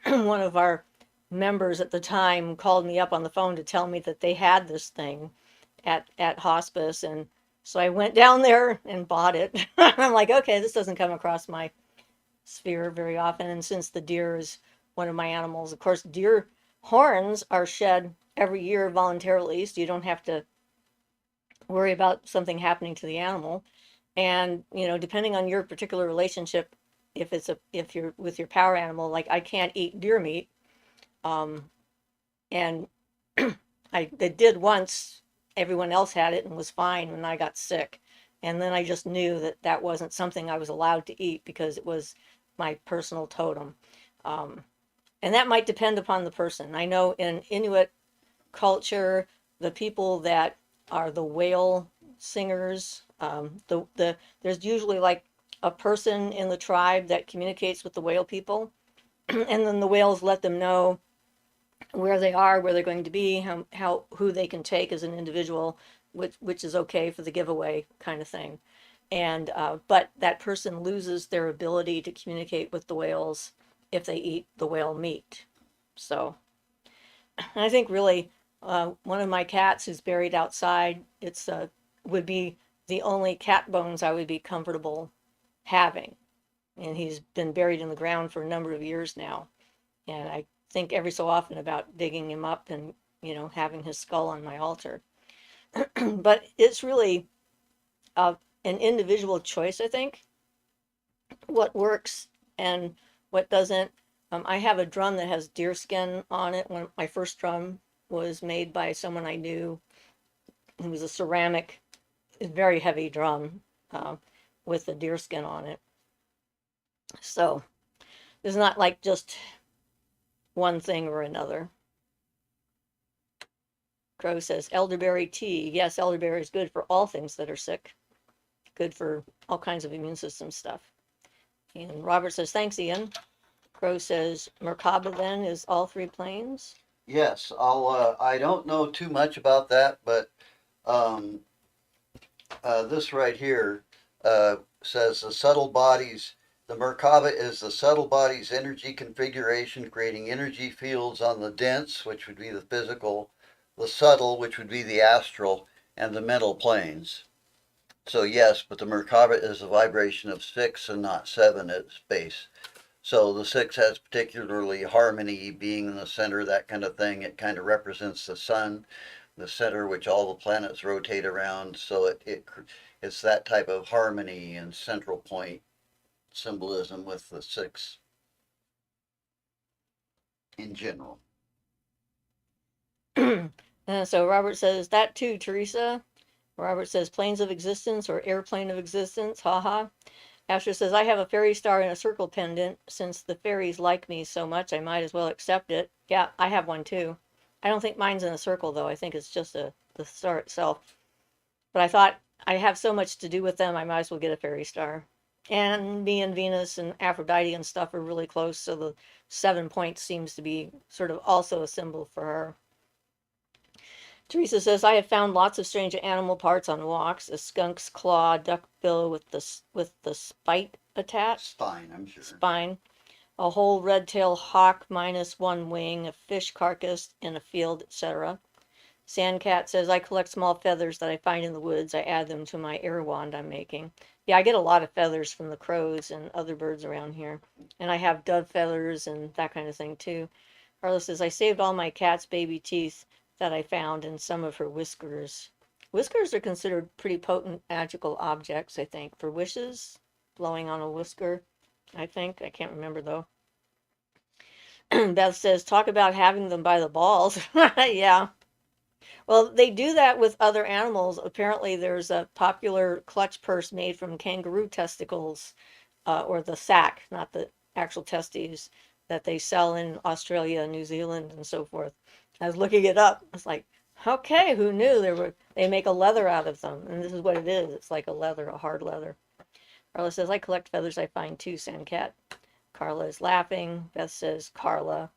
Speaker 1: one of our members at the time called me up on the phone to tell me that they had this thing at hospice, and so I went down there and bought it. I'm like, okay, this doesn't come across my sphere very often, and since the deer is one of my animals, of course, deer horns are shed every year voluntarily, so you don't have to worry about something happening to the animal. And depending on your particular relationship, if you're with your power animal, like I can't eat deer meat, um and I did once. Everyone else had it and was fine when I got sick, and then I just knew that that wasn't something I was allowed to eat because it was my personal totem. um and that might depend upon the person. I know in Inuit culture, the people that are the whale singers, there's usually like a person in the tribe that communicates with the whale people, and then the whales let them know where they are, where they're going to be, how who they can take as an individual, which is okay for the giveaway kind of thing. And but that person loses their ability to communicate with the whales if they eat the whale meat. So I think really, one of my cats who's buried outside, it's would be the only cat bones I would be comfortable having, and he's been buried in the ground for a number of years now. And I think every so often about digging him up and having his skull on my altar. But it's really uh, an individual choice, I think, what works and what doesn't. I have a drum that has deer skin on it. When my first drum was made by someone I knew, it was a ceramic, very heavy drum with the deer skin on it. So it's not like just one thing or another. Crow says elderberry tea. Yes, elderberry is good for all things that are sick, good for all kinds of immune system stuff. And Robert says, thanks, Ian. Crow says, Merkaba then is all three planes.
Speaker 2: yes, I don't know too much about that, but um, this right here says the subtle bodies. The Merkaba is the subtle body's energy configuration, creating energy fields on the dense, which would be the physical, the subtle, which would be the astral, and the mental planes. So yes, but the Merkaba is a vibration of 6 and not 7 at its base. So the 6 has particularly harmony, being in the center, that kind of thing. It kind of represents the sun, the center, which all the planets rotate around. So it's that type of harmony and central point symbolism with the 6 in general.
Speaker 1: So Robert says, that too, Teresa. Robert says, planes of existence or airplane of existence, haha. Asher says, I have a fairy star and a circle pendant. Since the fairies like me so much, I might as well accept it. Yeah, I have one too. I don't think mine's in a circle though. I think it's just the star itself. But I thought I have so much to do with them, I might as well get a fairy star. And me and Venus and Aphrodite and stuff are really close, so the 7 points seems to be sort of also a symbol for her. Teresa says, I have found lots of strange animal parts on walks. A skunk's claw, duck bill with the spite attached.
Speaker 2: Spine, I'm sure.
Speaker 1: Spine. A whole red-tailed hawk minus one wing, a fish carcass in a field, etc. Sandcat says, I collect small feathers that I find in the woods. I add them to my air wand I'm making. Yeah, I get a lot of feathers from the crows and other birds around here. And I have dove feathers and that kind of thing too. Carla says, I saved all my cat's baby teeth that I found and some of her whiskers. Whiskers are considered pretty potent magical objects, I think, for wishes. Blowing on a whisker, I think. I can't remember though. Beth says, talk about having them by the balls. Yeah. Well, they do that with other animals. Apparently, there's a popular clutch purse made from kangaroo testicles, or the sack, not the actual testes, that they sell in Australia, New Zealand, and so forth. I was looking it up. I was like, okay, who knew they make a leather out of them, and this is what it is. It's like a leather, a hard leather. Carla says, I collect feathers I find too, Sandcat. Carla is laughing. Beth says, Carla.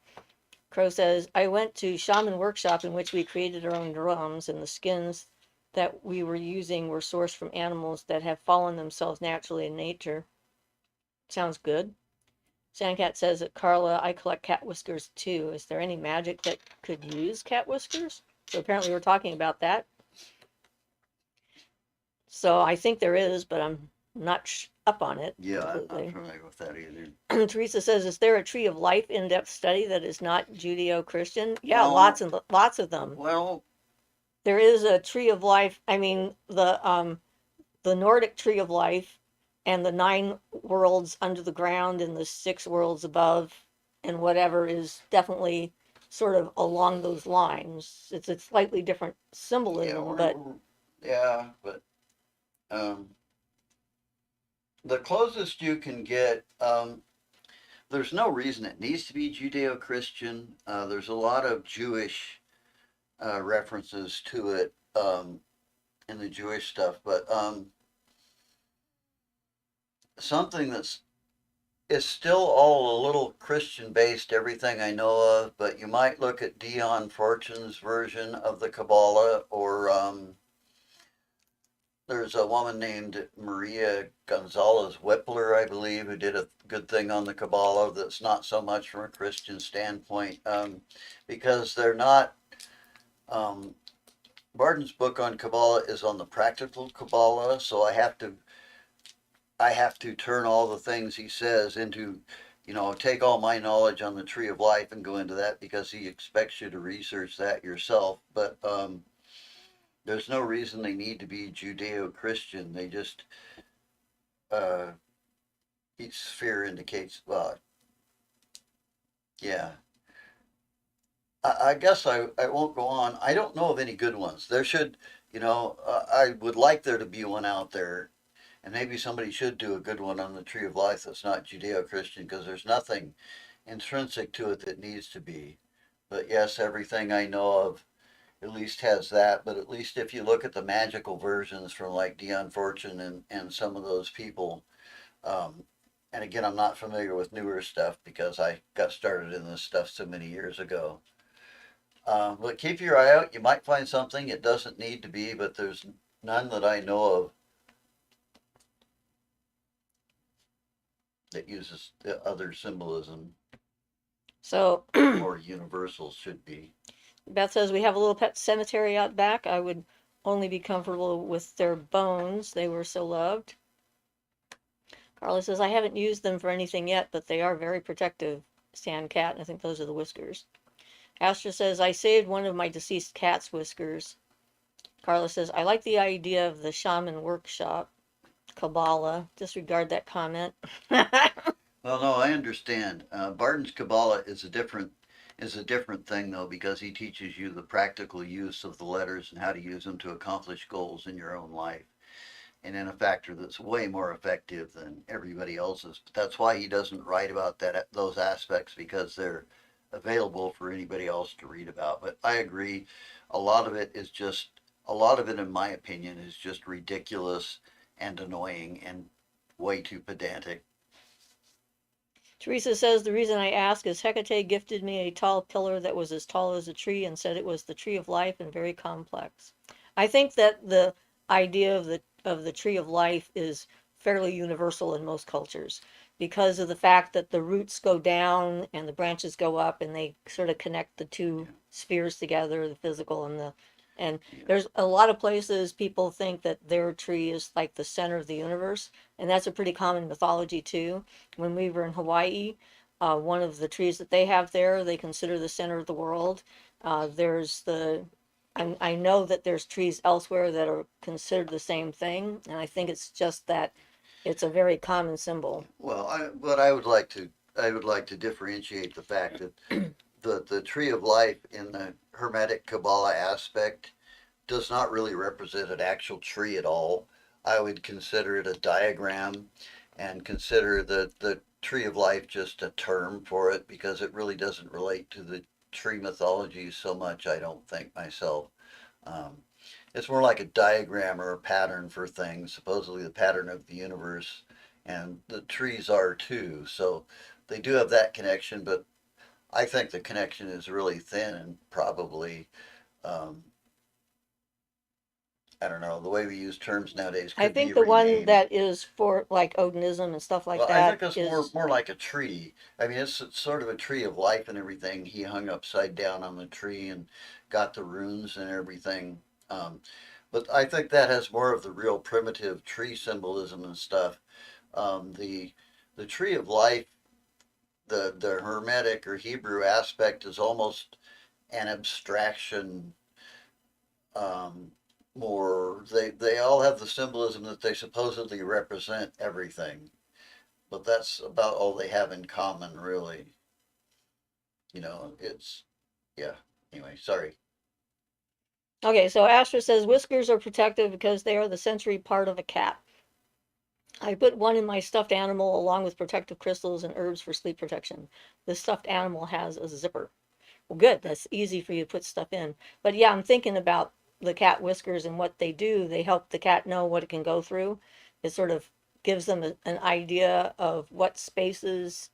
Speaker 1: Crow says, I went to shaman workshop in which we created our own drums, and the skins that we were using were sourced from animals that have fallen themselves naturally in nature. Sounds good. Sandcat says that Carla, I collect cat whiskers too. Is there any magic that could use cat whiskers? So apparently we're talking about that. So I think there is, but I'm not up on it.
Speaker 2: Yeah, I'm not
Speaker 1: completely.
Speaker 2: familiar with that either.
Speaker 1: Teresa says, is there a tree of life in-depth study that is not Judeo-Christian? Yeah,
Speaker 2: Well,
Speaker 1: lots of them.
Speaker 2: Well,
Speaker 1: There is a tree of life. I mean, the Nordic tree of life and the 9 worlds under the ground and the 6 worlds above and whatever is definitely sort of along those lines. It's a slightly different
Speaker 2: yeah,
Speaker 1: symbolism, but
Speaker 2: but the closest you can get, there's no reason it needs to be Judeo-Christian. There's a lot of Jewish references to it in the Jewish stuff, but something that's is still all a little Christian based, everything I know of, but you might look at Dion Fortune's version of the Kabbalah, or there's a woman named Maria Gonzalez Whippler, I believe, who did a good thing on the Kabbalah that's not so much from a Christian standpoint, because they're not. Barton's book on Kabbalah is on the practical Kabbalah, so I have to turn all the things he says into, take all my knowledge on the tree of life and go into that, because he expects you to research that yourself. But there's no reason they need to be Judeo-Christian. They just, each sphere indicates, yeah. I guess I won't go on. I don't know of any good ones. There should, I would like there to be one out there. And maybe somebody should do a good one on the Tree of Life that's not Judeo-Christian, because there's nothing intrinsic to it that needs to be. But yes, everything I know of at least has that. But at least if you look at the magical versions from like Dion Fortune and some of those people, and again, I'm not familiar with newer stuff because I got started in this stuff so many years ago. But keep your eye out. You might find something. It doesn't need to be, but there's none that I know of that uses the other symbolism,
Speaker 1: so
Speaker 2: or universals should be.
Speaker 1: Beth says, we have a little pet cemetery out back. I would only be comfortable with their bones. They were so loved. Carla says, I haven't used them for anything yet, but they are very protective. Sand cat, I think those are the whiskers. Astra says, I saved one of my deceased cat's whiskers. Carla says, I like the idea of the shaman workshop. Kabbalah, disregard that comment.
Speaker 2: Well, no, I understand. Barton's Kabbalah is a different thing though, because he teaches you the practical use of the letters and how to use them to accomplish goals in your own life, and in a factor that's way more effective than everybody else's. But that's why he doesn't write about those aspects, because they're available for anybody else to read about. But I agree, a lot of it is just a lot of it, in my opinion, is just ridiculous and annoying and way too pedantic.
Speaker 1: Teresa says, the reason I ask is Hecate gifted me a tall pillar that was as tall as a tree and said it was the tree of life and very complex. I think that the idea of the tree of life is fairly universal in most cultures because of the fact that the roots go down and the branches go up and they sort of connect the two
Speaker 2: Yeah.
Speaker 1: spheres together, the physical and
Speaker 2: Yeah.
Speaker 1: there's a lot of places people think that their tree is like the center of the universe, and that's a pretty common mythology too. When we were in Hawaii, one of the trees that they have there, they consider the center of the world. There's the I know that there's trees elsewhere that are considered the same thing, and I think it's just that it's a very common symbol.
Speaker 2: Well, I would like to differentiate the fact that the tree of life in the Hermetic Kabbalah aspect does not really represent an actual tree at all. I would consider it a diagram and consider the tree of life just a term for it, because it really doesn't relate to the tree mythology so much, I don't think myself. Um, it's more like a diagram or a pattern for things, supposedly the pattern of the universe, and the trees are too. So they do have that connection, but I think the connection is really thin and probably, um, I don't know, the way we use terms nowadays
Speaker 1: I
Speaker 2: could be
Speaker 1: think the one
Speaker 2: renamed.
Speaker 1: that is for like Odinism and stuff like
Speaker 2: Well, I think
Speaker 1: that
Speaker 2: it's
Speaker 1: is
Speaker 2: more like a tree. I mean, it's sort of a tree of life and everything. He hung upside down on the tree and got the runes and everything. Um, but I think that has more of the real primitive tree symbolism and stuff. The tree of life, the Hermetic or Hebrew aspect is almost an abstraction. Um, more, they all have the symbolism that they supposedly represent everything, but that's about all they have in common, really. It's yeah. Anyway, sorry.
Speaker 1: okay. So Astra says whiskers are protective because they are the sensory part of a cat. I put one in my stuffed animal along with protective crystals and herbs for sleep protection. The stuffed animal has a zipper. Well, good. That's easy for you to put stuff in. But yeah, I'm thinking about the cat whiskers and what they do. They help the cat know what it can go through. It sort of gives them an idea of what spaces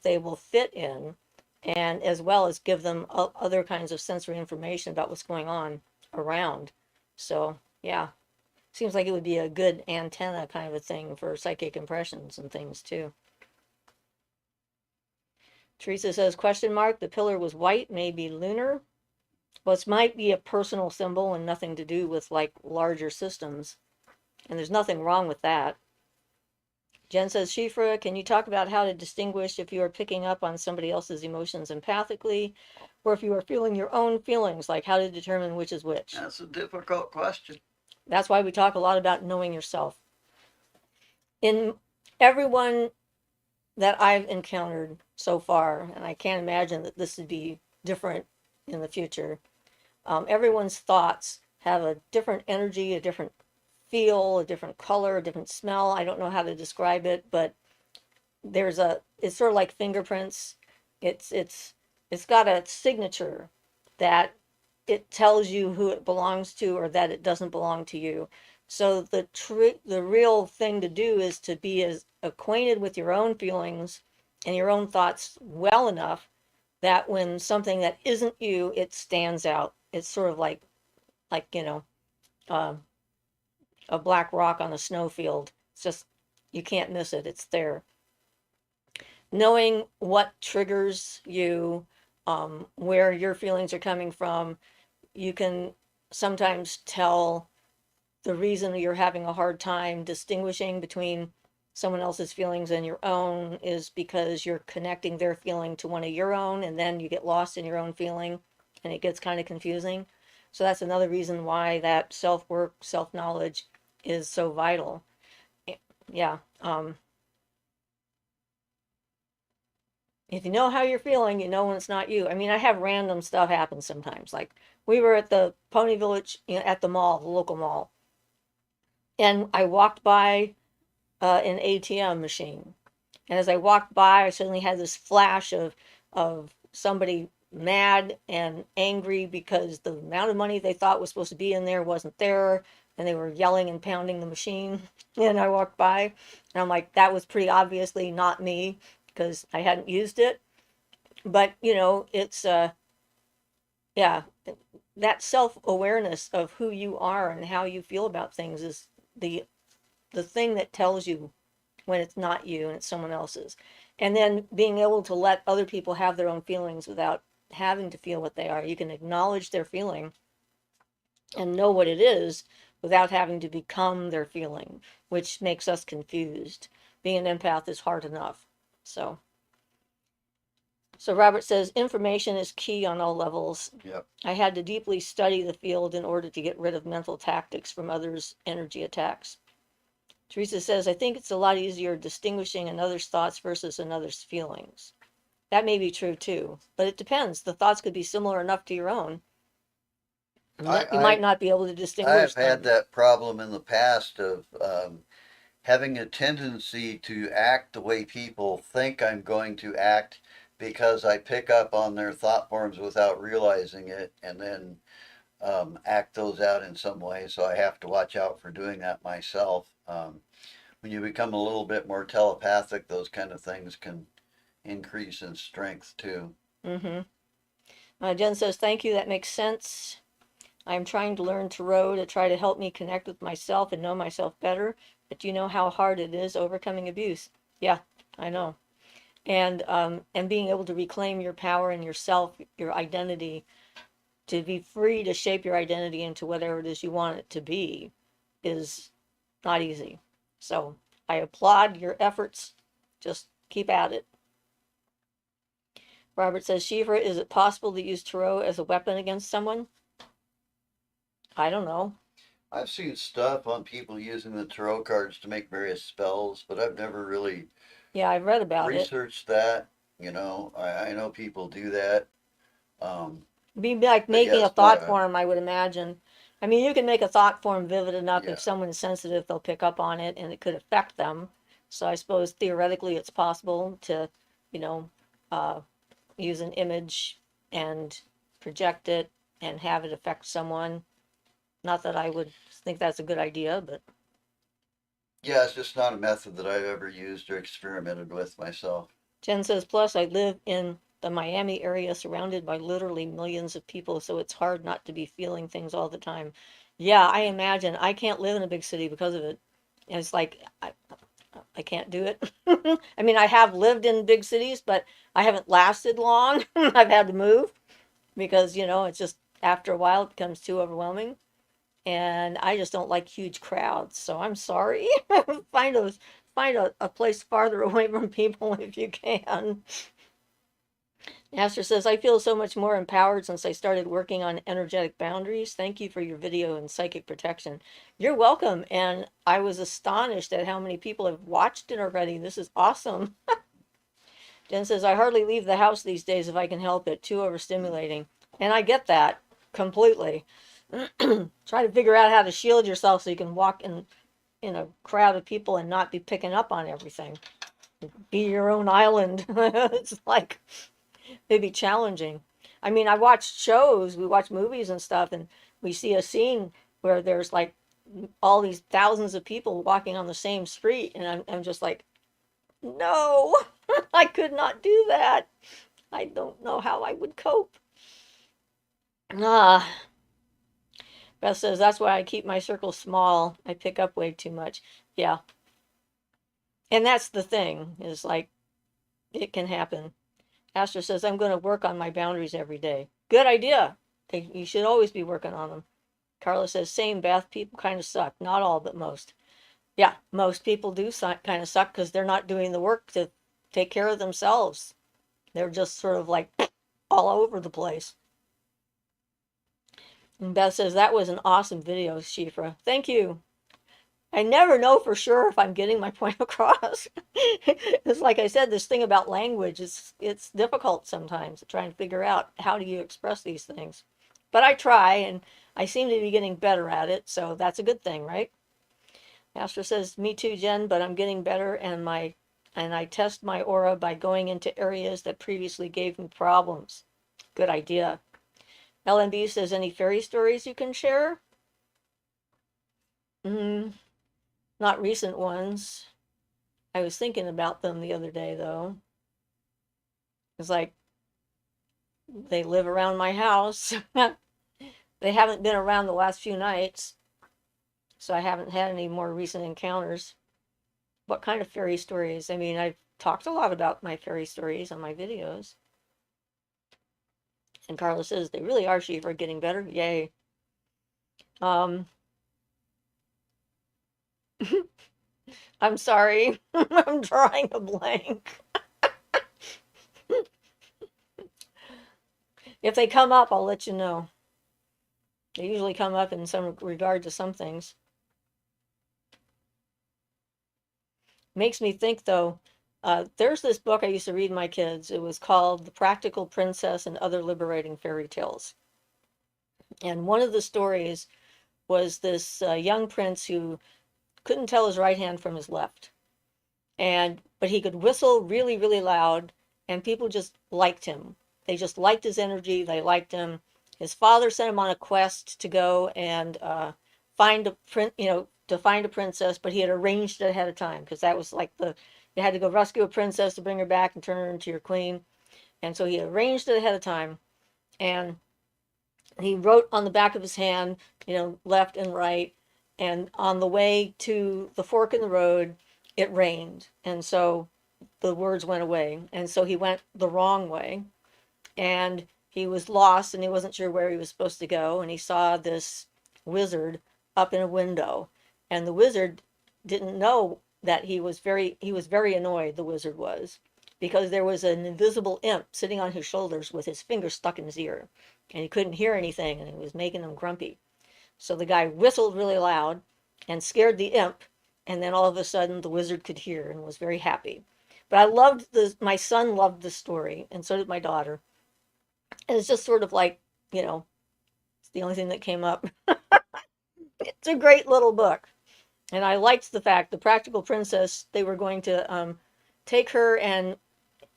Speaker 1: they will fit in, and as well as give them other kinds of sensory information about what's going on around. So, yeah, seems like it would be a good antenna kind of a thing for psychic impressions and things too. Teresa says, question mark, the pillar was white, maybe lunar. Well, it might be a personal symbol and nothing to do with like larger systems. And there's nothing wrong with that. Jen says, Siofra, can you talk about how to distinguish if you are picking up on somebody else's emotions empathically or if you are feeling your own feelings, like how to determine which is which?
Speaker 2: That's a difficult question.
Speaker 1: That's why we talk a lot about knowing yourself. In everyone that I've encountered so far, and I can't imagine that this would be different in the future, everyone's thoughts have a different energy, a different feel, a different color, a different smell. I don't know how to describe it, but it's sort of like fingerprints. It's got a signature that it tells you who it belongs to or that it doesn't belong to you. So the real thing to do is to be as acquainted with your own feelings and your own thoughts well enough that when something that isn't you, it stands out. It's sort of like uh, a black rock on a snowfield. It's just you can't miss it. It's there. Knowing what triggers you, where your feelings are coming from, you can sometimes tell the reason you're having a hard time distinguishing between someone else's feelings and your own is because you're connecting their feeling to one of your own, and then you get lost in your own feeling and it gets kind of confusing. So that's another reason why that self work, self knowledge is so vital. Yeah. If you know how you're feeling, you know when it's not you. I mean, I have random stuff happen sometimes. Like we were at the Pony Village, at the mall, the local mall, and I walked by an ATM machine. And as I walked by, I suddenly had this flash of somebody mad and angry because the amount of money they thought was supposed to be in there wasn't there, and they were yelling and pounding the machine. And I walked by, and I'm like, that was pretty obviously not me because I hadn't used it. But it's yeah, that self-awareness of who you are and how you feel about things is the the thing that tells you when it's not you and it's someone else's. And then being able to let other people have their own feelings without having to feel what they are. You can acknowledge their feeling and know what it is without having to become their feeling, which makes us confused. Being an empath is hard enough. So Robert says information is key on all levels.
Speaker 2: Yep.
Speaker 1: I had to deeply study the field in order to get rid of mental tactics from others' energy attacks. Teresa says, I think it's a lot easier distinguishing another's thoughts versus another's feelings. That may be true too, but it depends. The thoughts could be similar enough to your own. You might not be able to distinguish
Speaker 2: I've had
Speaker 1: them.
Speaker 2: that problem in the past of having a tendency to act the way people think I'm going to act because I pick up on their thought forms without realizing it and then act those out in some way. So I have to watch out for doing that myself. When you become a little bit more telepathic, those kind of things can increase in strength too.
Speaker 1: Jen says, thank you. That makes sense. I'm trying to learn Tarot to try to help me connect with myself and know myself better. But do you know how hard it is overcoming abuse? Yeah, I know. And being able to reclaim your power and yourself, your identity, to be free to shape your identity into whatever it is you want it to be is not easy. So I applaud your efforts. Just keep at it. Robert says, Siofra, is it possible to use tarot as a weapon against someone? I don't know.
Speaker 2: I've seen stuff on people using the tarot cards to make various spells, but I've never really
Speaker 1: Yeah, I've read about it.
Speaker 2: researched that. I know people do that.
Speaker 1: Be like
Speaker 2: But
Speaker 1: making a
Speaker 2: yes,
Speaker 1: thought form, I would imagine. I mean, you can make a thought form vivid enough.
Speaker 2: yeah,
Speaker 1: If someone's sensitive, they'll pick up on it and it could affect them. So I suppose theoretically it's possible to, you know, uh, use an image and project it and have it affect someone. Not that I would think that's a good idea, but
Speaker 2: yeah, it's just not a method that I've ever used or experimented with myself.
Speaker 1: Jen says, plus I live in the Miami area surrounded by literally millions of people, so it's hard not to be feeling things all the time. Yeah, I imagine. I can't live in a big city because of it. And it's like I can't do it. I mean, I have lived in big cities, but I haven't lasted long. I've had to move because, it's just after a while it becomes too overwhelming. And I just don't like huge crowds. So I'm sorry. find a find a place farther away from people if you can. Astor says, I feel so much more empowered since I started working on energetic boundaries. Thank you for your video and psychic protection. You're welcome. And I was astonished at how many people have watched it already. This is awesome. Jen says, I hardly leave the house these days if I can help it. Too overstimulating. And I get that completely. Try to figure out how to shield yourself so you can walk in a crowd of people and not be picking up on everything. Be your own island. It's like it'd be challenging. I mean, I watch shows, we watch movies and stuff, and we see a scene where there's like all these thousands of people walking on the same street, and I'm just like, no, I could not do that. I don't know how I would cope. Ah, Beth says, that's why I keep my circle small. I pick up way too much. Yeah. And that's the thing, is like, it can happen. Astor says, I'm going to work on my boundaries every day. Good idea. You should always be working on them. Carla says, same, Beth. People kind of suck. Not all, but most. Yeah, most people do kind of suck because they're not doing the work to take care of themselves. They're just sort of like all over the place. And Beth says, that was an awesome video, Shifra. Thank you. I never know for sure if I'm getting my point across. It's like I said, this thing about language is it's difficult sometimes to try and figure out how do you express these things. But I try and I seem to be getting better at it, so that's a good thing, right? Astra says, me too, Jen, but I'm getting better and I test my aura by going into areas that previously gave me problems. Good idea. LNB says, any fairy stories you can share? Mm, not recent ones. I was thinking about them the other day, though. It's like they live around my house. They haven't been around the last few nights, so I haven't had any more recent encounters. What kind of fairy stories? I mean, I've talked a lot about my fairy stories on my videos. And Carla says, they really are, Shiva, getting better. Yay. Um, I'm sorry. I'm drawing a blank. If they come up, I'll let you know. They usually come up in some regard to some things. Makes me think, though, there's this book I used to read to my kids. It was called The Practical Princess and Other Liberating Fairy Tales. And one of the stories was this young prince who couldn't tell his right hand from his left. But he could whistle really, really loud, and people just liked him. They just liked his energy. They liked him. His father sent him on a quest to go and find a to find a princess, but he had arranged it ahead of time because that was like you had to go rescue a princess to bring her back and turn her into your queen. And so he arranged it ahead of time, and he wrote on the back of his hand, left and right. And on the way to the fork in the road, it rained. And so the words went away. And so he went the wrong way. And he was lost and he wasn't sure where he was supposed to go. And he saw this wizard up in a window. And the wizard didn't know that he was very annoyed, the wizard was, because there was an invisible imp sitting on his shoulders with his finger stuck in his ear. And he couldn't hear anything and it was making him grumpy. So the guy whistled really loud and scared the imp. And then all of a sudden the wizard could hear and was very happy. But my son loved the story, and so did my daughter. And it's just sort of like, it's the only thing that came up. It's a great little book. And I liked the fact the practical princess, they were going to take her and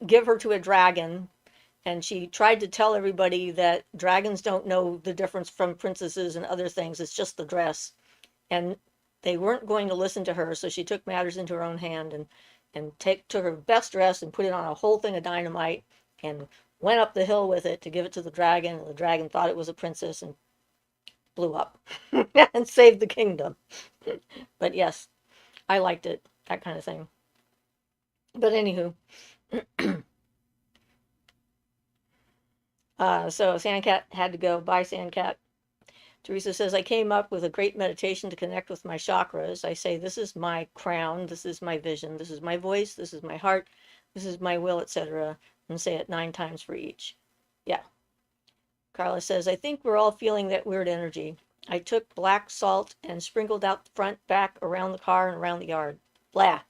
Speaker 1: give her to a dragon. And she tried to tell everybody that dragons don't know the difference from princesses and other things. It's just the dress. And they weren't going to listen to her. So she took matters into her own hand and took her best dress and put it on a whole thing of dynamite and went up the hill with it to give it to the dragon. And the dragon thought it was a princess and blew up and saved the kingdom. But yes, I liked it, that kind of thing. But anywho, so Sandcat had to go. Bye, Sandcat. Teresa says, I came up with a great meditation to connect with my chakras. I say, this is my crown, this is my vision, this is my voice, this is my heart, this is my will, etc. And say it 9 times for each. Yeah. Carla says, I think we're all feeling that weird energy. I took black salt and sprinkled out the front, back, around the car, and around the yard. Blah.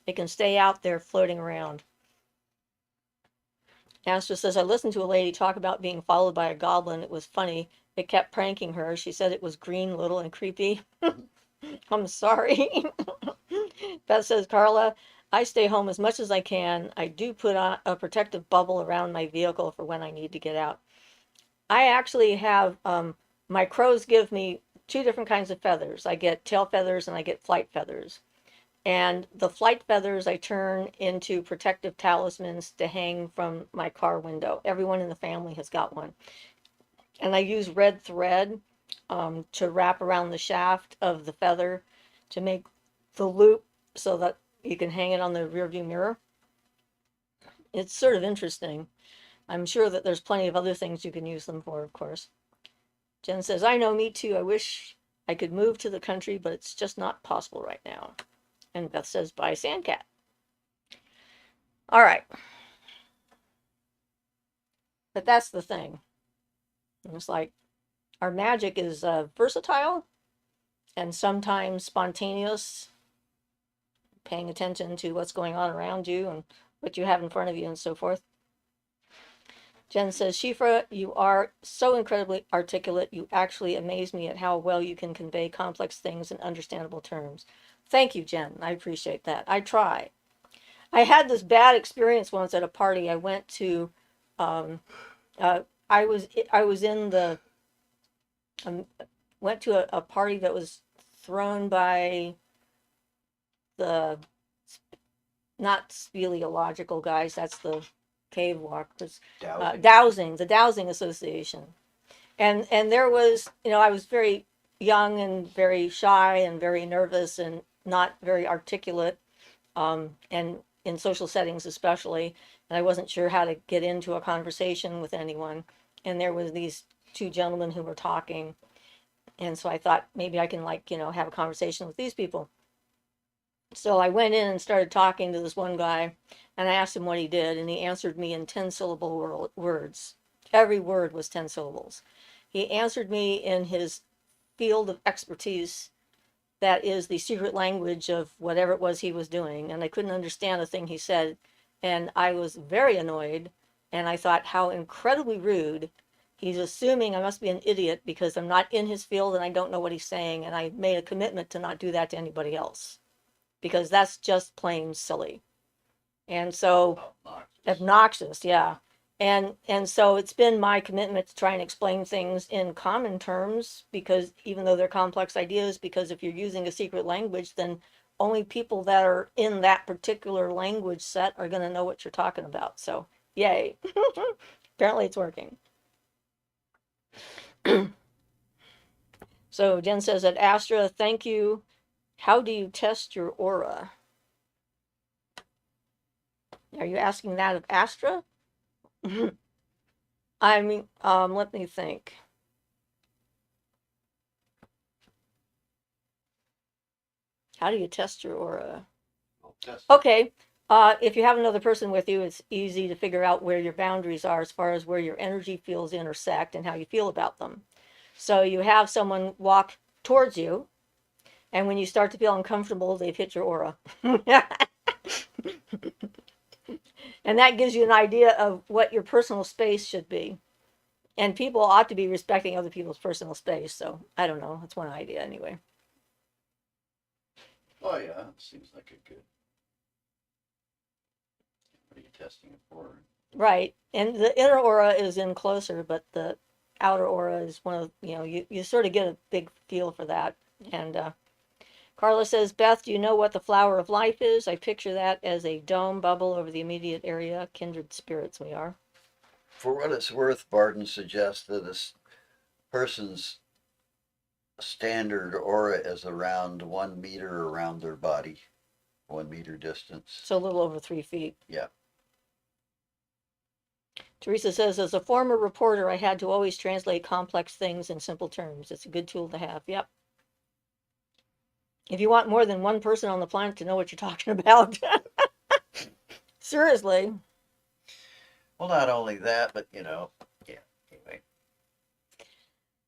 Speaker 1: It can stay out there floating around. Astra says, I listened to a lady talk about being followed by a goblin. It was funny. It kept pranking her. She said it was green, little, and creepy. I'm sorry. Beth says, Carla, I stay home as much as I can. I do put on a protective bubble around my vehicle for when I need to get out. I actually have, my crows give me 2 different kinds of feathers. I get tail feathers and I get flight feathers. And the flight feathers I turn into protective talismans to hang from my car window. Everyone in the family has got one. And I use red thread to wrap around the shaft of the feather to make the loop so that you can hang it on the rearview mirror. It's sort of interesting. I'm sure that there's plenty of other things you can use them for, of course. Jen says, I know, me too. I wish I could move to the country, but it's just not possible right now. And Beth says, bye, Sandcat. All right. But that's the thing. It's like our magic is versatile and sometimes spontaneous, paying attention to what's going on around you and what you have in front of you and so forth. Jen says, Siofra, you are so incredibly articulate. You actually amaze me at how well you can convey complex things in understandable terms. Thank you, Jen. I appreciate that. I try. I had this bad experience once at a party I went to. Um, I was in the um, went to a party that was thrown by the not speleological guys. That's the cave walkers. Dowsing, the Dowsing Association. And there was, I was very young and very shy and very nervous and not very articulate, and in social settings especially. And I wasn't sure how to get into a conversation with anyone. And there was these two gentlemen who were talking, and so I thought maybe I can have a conversation with these people. So I went in and started talking to this one guy, and I asked him what he did, and he answered me in 10-syllable words. Every word was 10 syllables. He answered me in his field of expertise, that is the secret language of whatever it was he was doing, and I couldn't understand a thing he said, and I was very annoyed, and I thought, how incredibly rude. He's assuming I must be an idiot because I'm not in his field and I don't know what he's saying, and I made a commitment to not do that to anybody else, because that's just plain silly. And so obnoxious, yeah. And so it's been my commitment to try and explain things in common terms, because even though they're complex ideas, because if you're using a secret language, then only people that are in that particular language set are going to know what you're talking about. So yay. Apparently it's working. So Jen says at Astra, thank you. How do you test your aura? Are you asking that of Astra? I mean, let me think. How do you test your aura? Okay. If you have another person with you, it's easy to figure out where your boundaries are as far as where your energy fields intersect and how you feel about them. So you have someone walk towards you, and when you start to feel uncomfortable, they've hit your aura. And that gives you an idea of what your personal space should be. And people ought to be respecting other people's personal space. So I don't know. That's one idea anyway.
Speaker 2: Oh yeah, it seems like a good. What are you testing it for?
Speaker 1: Right. And the inner aura is in closer, but the outer aura is one of, you sort of get a big feel for that. And Carla says, Beth, do you know what the flower of life is? I picture that as a dome bubble over the immediate area. Kindred spirits we are.
Speaker 2: For what it's worth, Barton suggests that this person's standard aura is around 1 meter around their body, 1 meter distance.
Speaker 1: So a little over 3 feet.
Speaker 2: Yeah.
Speaker 1: Teresa says, as a former reporter, I had to always translate complex things in simple terms. It's a good tool to have. Yep. If you want more than one person on the planet to know what you're talking about. Seriously.
Speaker 2: Well, not only that, but yeah. Anyway.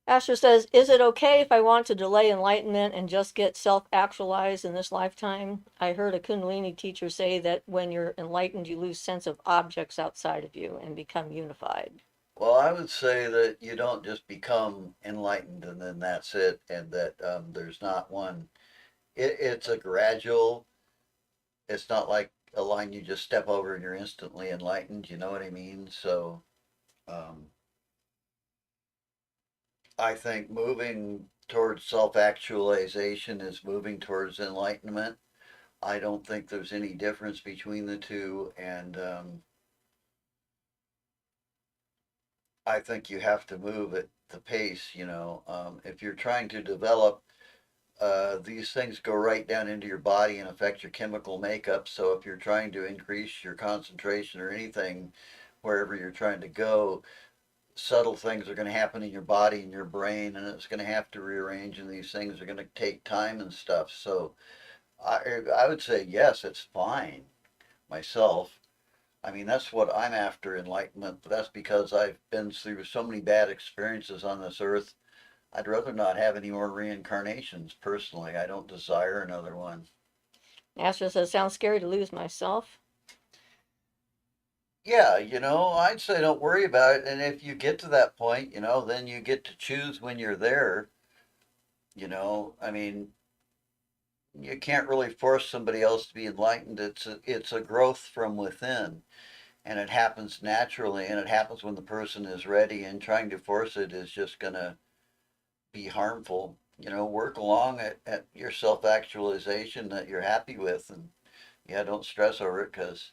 Speaker 1: Asher says, is it okay if I want to delay enlightenment and just get self-actualized in this lifetime? I heard a Kundalini teacher say that when you're enlightened, you lose sense of objects outside of you and become unified.
Speaker 2: Well, I would say that you don't just become enlightened and then that's it, and that there's not one. It's a gradual. It's not like a line you just step over and you're instantly enlightened. You know what I mean? So, I think moving towards self-actualization is moving towards enlightenment. I don't think there's any difference between the two, and I think you have to move at the pace. If you're trying to develop, these things go right down into your body and affect your chemical makeup. So if you're trying to increase your concentration or anything, wherever you're trying to go, subtle things are going to happen in your body and your brain, and it's going to have to rearrange, and these things are going to take time and stuff. So I would say yes, it's fine myself. I mean, that's what I'm after, enlightenment. But that's because I've been through so many bad experiences on this earth. I'd rather not have any more reincarnations personally. I don't desire another one.
Speaker 1: Astro says, sounds scary to lose myself.
Speaker 2: Yeah, I'd say don't worry about it. And if you get to that point, then you get to choose when you're there. I mean, you can't really force somebody else to be enlightened. It's a growth from within, and it happens naturally, and it happens when the person is ready. And trying to force it is just gonna be harmful. Work along at your self actualization that you're happy with, and yeah, don't stress over it because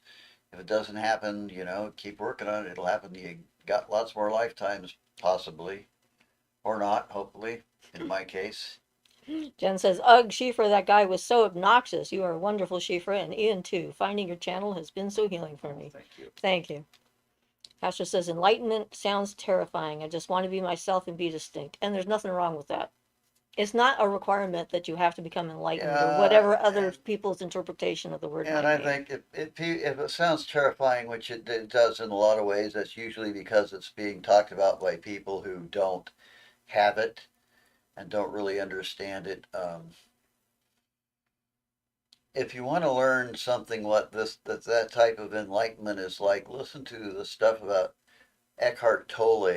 Speaker 2: if it doesn't happen, keep working on it. It'll happen. You got lots more lifetimes, possibly, or not, hopefully, in my case.
Speaker 1: Jen says, ugh, Siofra, that guy was so obnoxious. You are a wonderful Siofra, and Ian too. Finding your channel has been so healing for me.
Speaker 2: Thank you.
Speaker 1: Thank you. Astro says, enlightenment sounds terrifying. I just want to be myself and be distinct. And there's nothing wrong with that. It's not a requirement that you have to become enlightened or
Speaker 2: Yeah,
Speaker 1: whatever other
Speaker 2: and,
Speaker 1: people's interpretation of the word
Speaker 2: and
Speaker 1: might
Speaker 2: I
Speaker 1: be.
Speaker 2: think if it sounds terrifying, which it does in a lot of ways, that's usually because it's being talked about by people who don't have it and don't really understand it. If you want to learn something what that type of enlightenment is like, listen to the stuff about Eckhart Tolle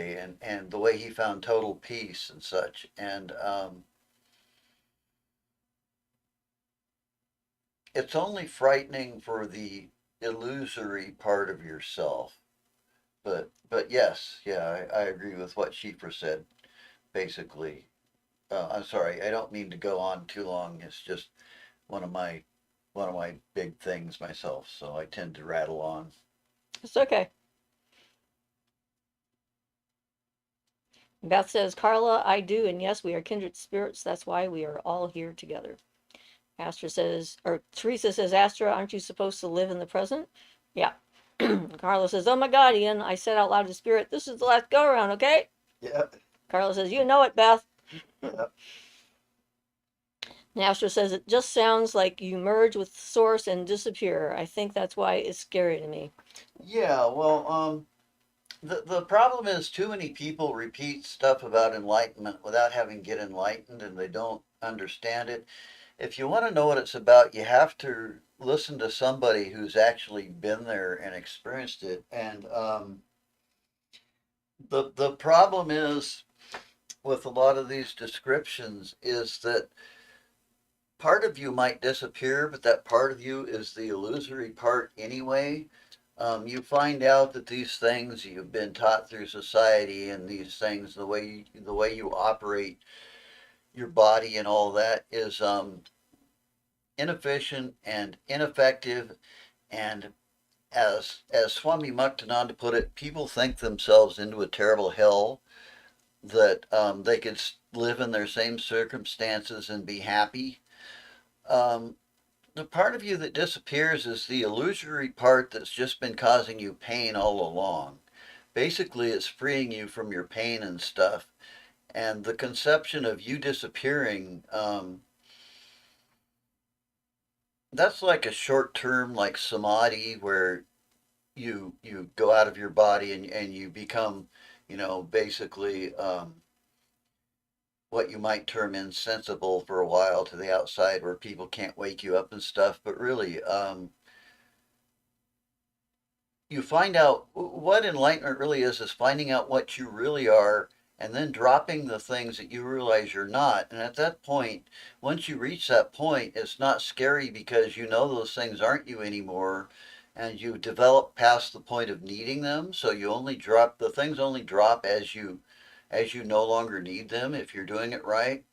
Speaker 2: and the way he found total peace and such. And it's only frightening for the illusory part of yourself. But yes, yeah, I agree with what Schieffer said. Basically, I'm sorry, I don't mean to go on too long. It's just one of my one of my big things myself, so I tend to rattle on.
Speaker 1: It's okay. Beth says, Carla, I do, and yes, we are kindred spirits. That's why we are all here together. Astra says, or Teresa says, Astra, aren't you supposed to live in the present? Yeah. Carla says, oh my God, Ian, I said out loud to Spirit, this is the last go around, okay?
Speaker 2: Yeah,
Speaker 1: Carla says, you know it, Beth.
Speaker 2: yeah,
Speaker 1: And Astra says, it just sounds like you merge with Source and disappear. I think that's why it's scary to me.
Speaker 2: yeah. Well, the problem is too many people repeat stuff about enlightenment without having get enlightened, and they don't understand it. If you want to know what it's about, you have to listen to somebody who's actually been there and experienced it. And the problem is with a lot of these descriptions is that part of you might disappear, but that part of you is the illusory part anyway. You find out that these things you've been taught through society and these things, the way you operate your body and all that is inefficient and ineffective. And as Swami Muktananda put it, people think themselves into a terrible hell that they could live in their same circumstances and be happy. Um, the part of you that disappears is the illusory part that's just been causing you pain all along. Basically, it's freeing you from your pain and stuff. And the conception of you disappearing, that's like a short term, like samadhi, where you go out of your body and you become, basically what you might term insensible for a while to the outside, where people can't wake you up and stuff. But really, you find out what enlightenment really is finding out what you really are and then dropping the things that you realize you're not. And at that point, once you reach that point, it's not scary because you know those things aren't you anymore, and you develop past the point of needing them. So you only drop the things, only drop as you no longer need them if you're doing it right.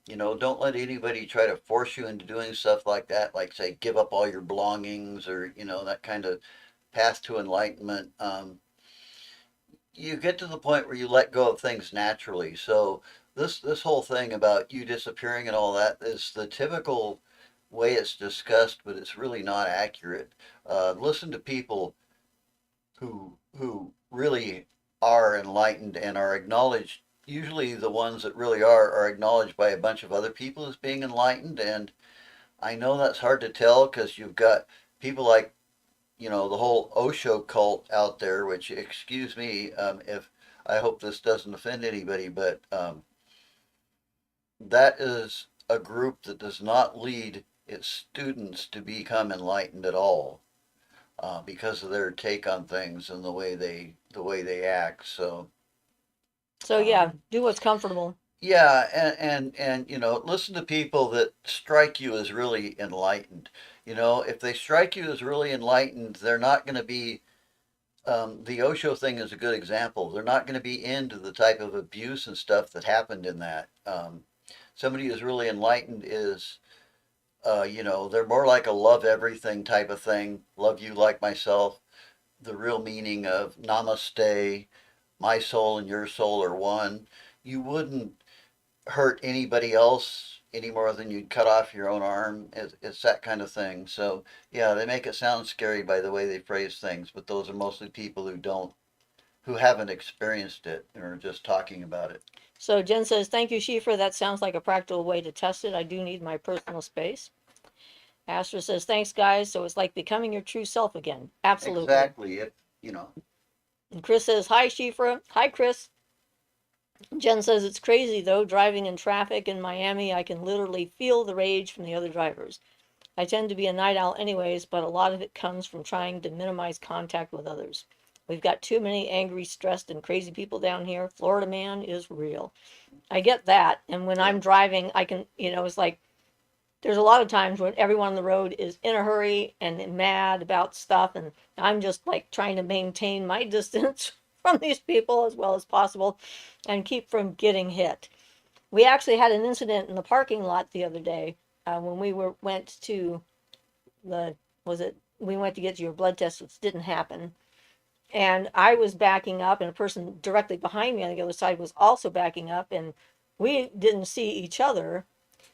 Speaker 2: Don't let anybody try to force you into doing stuff like that, like say give up all your belongings or that kind of path to enlightenment. You get to the point where you let go of things naturally. So this whole thing about you disappearing and all that is the typical way it's discussed, but it's really not accurate. Listen to people who really are enlightened and are acknowledged. Usually, the ones that really are acknowledged by a bunch of other people as being enlightened, and I know that's hard to tell because you've got people like, the whole Osho cult out there, which, excuse me, if I hope this doesn't offend anybody, but that is a group that does not lead its students to become enlightened at all, because of their take on things and the way they act. So
Speaker 1: So yeah,
Speaker 2: um,
Speaker 1: do what's comfortable.
Speaker 2: yeah, and listen to people that strike you as really enlightened. If they strike you as really enlightened, they're not going to be. The Osho thing is a good example. They're not going to be into the type of abuse and stuff that happened in that. Somebody who's really enlightened is, they're more like a love everything type of thing. Love you like myself. The real meaning of namaste, my soul and your soul are one. You wouldn't hurt anybody else any more than you'd cut off your own arm. It's that kind of thing. So yeah, they make it sound scary by the way they phrase things, but those are mostly people who haven't experienced it and are just talking about it.
Speaker 1: So Jen says, thank you, Siofra. That sounds like a practical way to test it. I do need my personal space. Astra says, thanks, guys. So it's like becoming your true self again. Absolutely.
Speaker 2: Exactly. If.
Speaker 1: And Chris says, hi, Siofra. Hi, Chris. Jen says, it's crazy, though. Driving in traffic in Miami, I can literally feel the rage from the other drivers. I tend to be a night owl anyways, but a lot of it comes from trying to minimize contact with others. We've got too many angry, stressed, and crazy people down here. Florida man is real. I get that. And when I'm
Speaker 2: Yep.
Speaker 1: driving, I can, it's like there's a lot of times when everyone on the road is in a hurry and mad about stuff. And I'm just like trying to maintain my distance from these people as well as possible and keep from getting hit. We actually had an incident in the parking lot the other day when went to the was it we went to get your blood test, which didn't happen. And I was backing up, and a person directly behind me on the other side was also backing up, and we didn't see each other.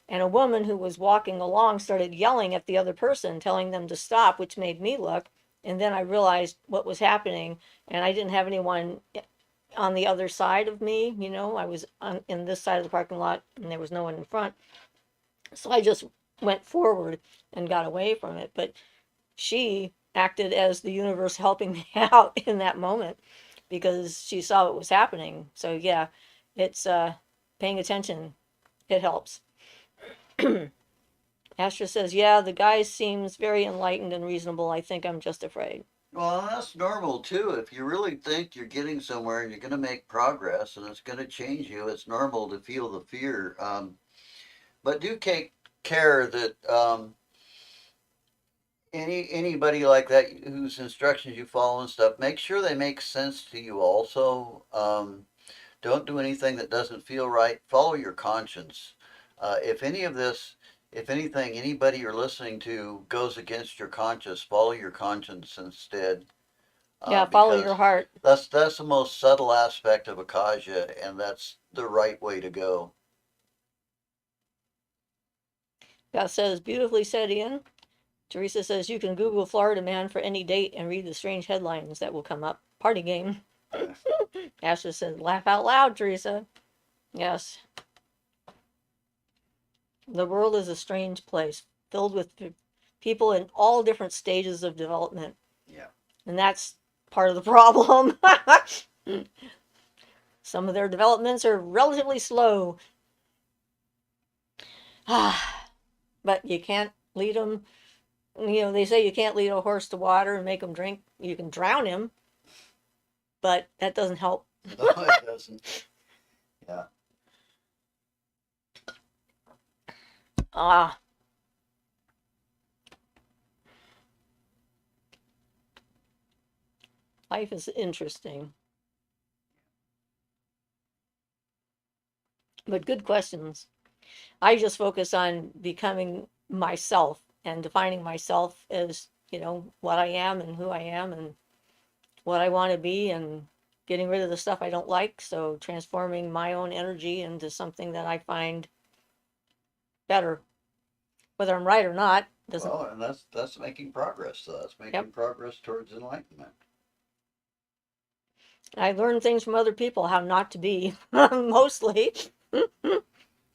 Speaker 1: And a woman who was walking along started yelling at the other person, telling them to stop, which made me look. And then I realized what was happening, and I didn't have anyone on the other side of me. I was in this side of the parking lot, and there was no one in front. So I just went forward and got away from it. But she acted as the universe helping me out in that moment because she saw what was happening. So yeah, it's paying attention. It helps. Astra says, yeah, the guy seems very enlightened and reasonable. I think I'm just afraid.
Speaker 2: Well, that's normal too. If you really think you're getting somewhere and you're going to make progress and it's going to change you, it's normal to feel the fear. But do take care that anybody like that whose instructions you follow and stuff, make sure they make sense to you. Also, don't do anything that doesn't feel right. Follow your conscience. If any of this, if anything, anybody you're listening to goes against your conscience, follow your conscience instead,
Speaker 1: Yeah, follow your
Speaker 2: because
Speaker 1: heart.
Speaker 2: that's the most subtle aspect of Akaja, and that's the right way to go.
Speaker 1: Beth says, beautifully said, Ian. Teresa says, you can Google Florida man for any date and read the strange headlines that will come up. Party game. Ashley says, laugh out loud, Teresa. Yes. The world is a strange place, filled with people in all different stages of development.
Speaker 2: Yeah.
Speaker 1: And that's part of the problem. Some of their developments are relatively slow. But you can't lead them. They say you can't lead a horse to water and make him drink. You can drown him, but that doesn't help.
Speaker 2: No, it doesn't. Yeah.
Speaker 1: Ah, life is interesting. But good questions. I just focus on becoming myself and defining myself as, what I am and who I am and what I want to be and getting rid of the stuff I don't like. So transforming my own energy into something that I find better. Whether I'm right or not doesn't.
Speaker 2: Well, and that's making progress. So that's
Speaker 1: Yep.
Speaker 2: making progress towards enlightenment.
Speaker 1: I learn things from other people how not to be, mostly.
Speaker 2: Well,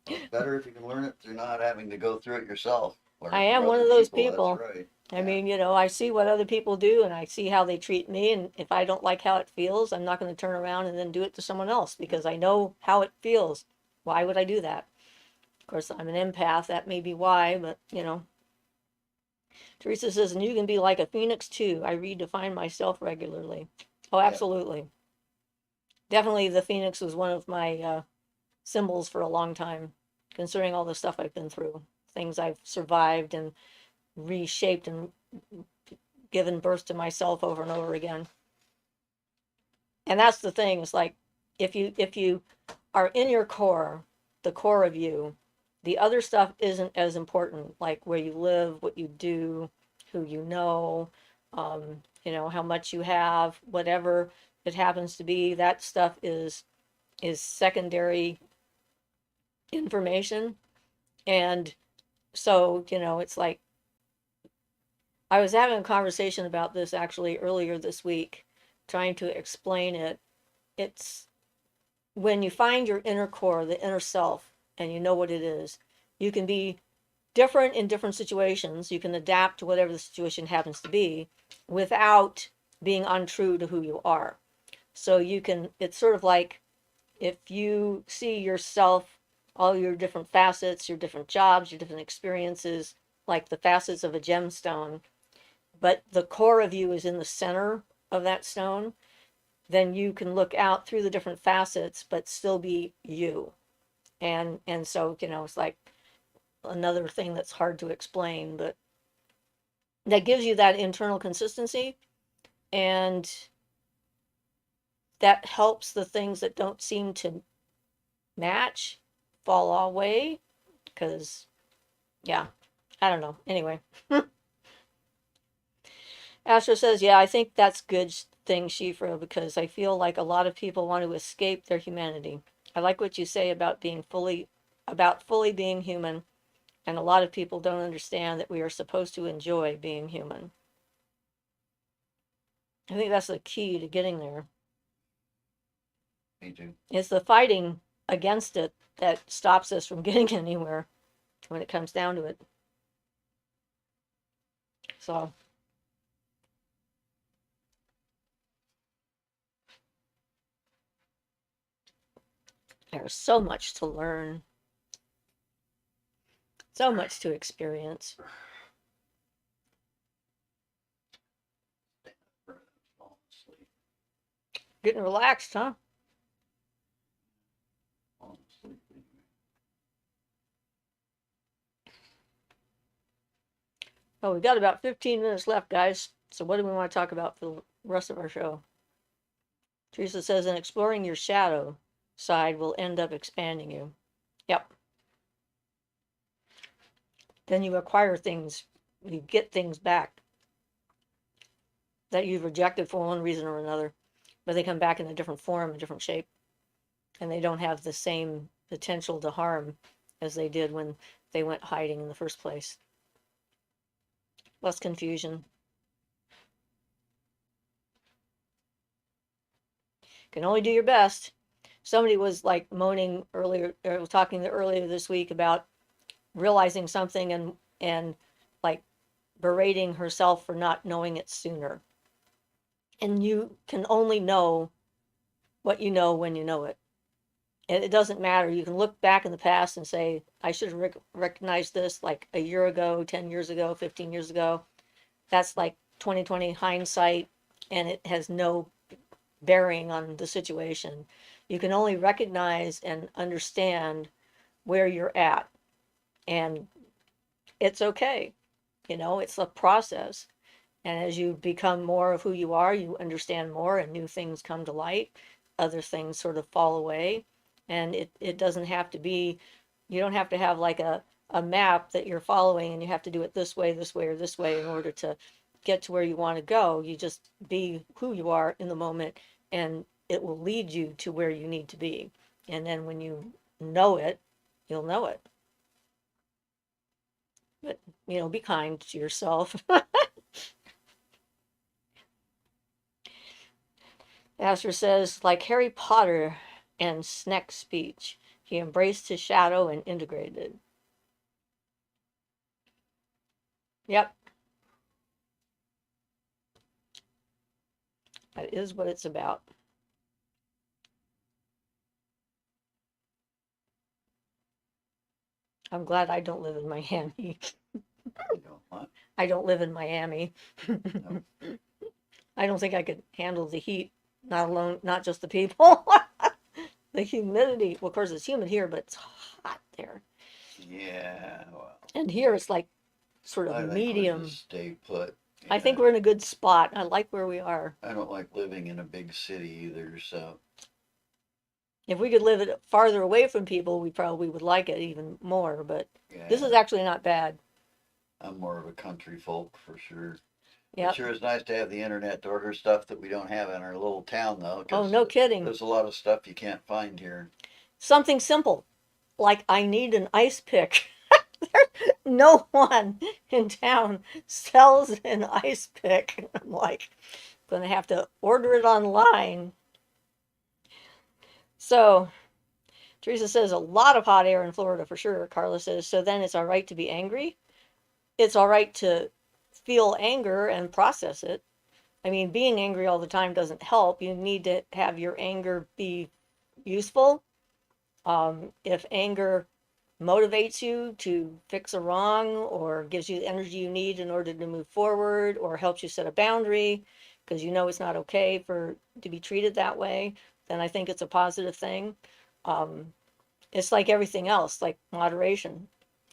Speaker 2: it's better if you can learn it through not having to go through it yourself.
Speaker 1: I
Speaker 2: Learn
Speaker 1: am
Speaker 2: from
Speaker 1: one
Speaker 2: other
Speaker 1: of those
Speaker 2: people,
Speaker 1: people.
Speaker 2: that's right.
Speaker 1: I
Speaker 2: Yeah.
Speaker 1: mean, I see what other people do and I see how they treat me. And if I don't like how it feels, I'm not going to turn around and then do it to someone else because I know how it feels. Why would I do that? Of course, I'm an empath. That may be why, but. Teresa says, and you can be like a phoenix too. I redefine myself regularly. Oh,
Speaker 2: Yeah.
Speaker 1: absolutely. Definitely the phoenix was one of my symbols for a long time, considering all the stuff I've been through, things I've survived and reshaped and given birth to myself over and over again. And that's the thing, it's like if you are in your core, the core of you, the other stuff isn't as important, like where you live, what you do, who how much you have, whatever it happens to be, that stuff is secondary information. And so, it's like I was having a conversation about this actually earlier this week, trying to explain it. It's when you find your inner core, the inner self, and you know what it is, you can be different in different situations. You can adapt to whatever the situation happens to be without being untrue to who you are. So it's sort of like if you see yourself, all your different facets, your different jobs, your different experiences, like the facets of a gemstone, but the core of you is in the center of that stone, then you can look out through the different facets but still be you. And so, it's like another thing that's hard to explain, but that gives you that internal consistency, and that helps the things that don't seem to match fall away, because yeah, I don't know. Anyway, Astro says, yeah, I think that's good thing, Shifra, because I feel like a lot of people want to escape their humanity. I like what you say about fully being human, and a lot of people don't understand that we are supposed to enjoy being human. I think that's the key to getting there.
Speaker 2: Me too.
Speaker 1: It's the fighting against it that stops us from getting anywhere when it comes down to it. So there's so much to learn, so much to experience.
Speaker 2: Fall asleep.
Speaker 1: Getting relaxed, huh?
Speaker 2: Fall asleep.
Speaker 1: Oh, we've got about 15 minutes left, guys. So what do we want to talk about for the rest of our show? Teresa says, and exploring your shadow side will end up expanding you. Yep. Then you acquire things, you get things back that you've rejected for one reason or another, but they come back in a different form, a different shape, and they don't have the same potential to harm as they did when they went hiding in the first place. Less confusion. Can only do your best. Somebody was like moaning earlier, or was talking earlier this week about realizing something and like berating herself for not knowing it sooner. And you can only know what you know when you know it. And it doesn't matter. You can look back in the past and say, I should have recognized this like a year ago, 10 years ago, 15 years ago. That's like 2020 hindsight, and it has no bearing on the situation. You can only recognize and understand where you're at. And it's okay. It's a process. And as you become more of who you are, you understand more and new things come to light. Other things sort of fall away. And it doesn't have to be, you don't have to have like a map that you're following and you have to do it this way, or this way in order to get to where you want to go. You just be who you are in the moment and it will lead you to where you need to be. And then when you know it, you'll know it. But, be kind to yourself. Astor says, like Harry Potter and Snake's speech, he embraced his shadow and integrated it. Yep, that is what it's about. I'm glad I don't live in Miami.
Speaker 2: You know what?
Speaker 1: I don't live in Miami.
Speaker 2: No.
Speaker 1: I don't think I could handle the heat, not alone, not just the people. The humidity. Well, of course, it's humid here, but it's hot there.
Speaker 2: Yeah, well,
Speaker 1: And here it's like sort of
Speaker 2: I think we'll
Speaker 1: medium.
Speaker 2: just stay put.
Speaker 1: I
Speaker 2: Yeah,
Speaker 1: think we're in a good spot. I like where we are.
Speaker 2: I don't like living in a big city either, so
Speaker 1: If we could live it farther away from people, we probably would like it even more. But this is
Speaker 2: yeah,
Speaker 1: actually not bad.
Speaker 2: I'm more of a country folk for sure. It
Speaker 1: Yep.
Speaker 2: sure is nice to have the internet to order stuff that we don't have in our little town, though,
Speaker 1: Oh,
Speaker 2: because
Speaker 1: no kidding.
Speaker 2: there's a lot of stuff you can't find here.
Speaker 1: Something simple, like I need an ice pick. No one in town sells an ice pick. I'm like, gonna have to order it online. So Teresa says a lot of hot air in Florida for sure. Carla says, so then it's all right to be angry. It's all right to feel anger and process it. I mean, being angry all the time doesn't help. You need to have your anger be useful. If anger motivates you to fix a wrong or gives you the energy you need in order to move forward or helps you set a boundary because you know it's not okay for to be treated that way, then I think it's a positive thing. Um, it's like everything else, like moderation.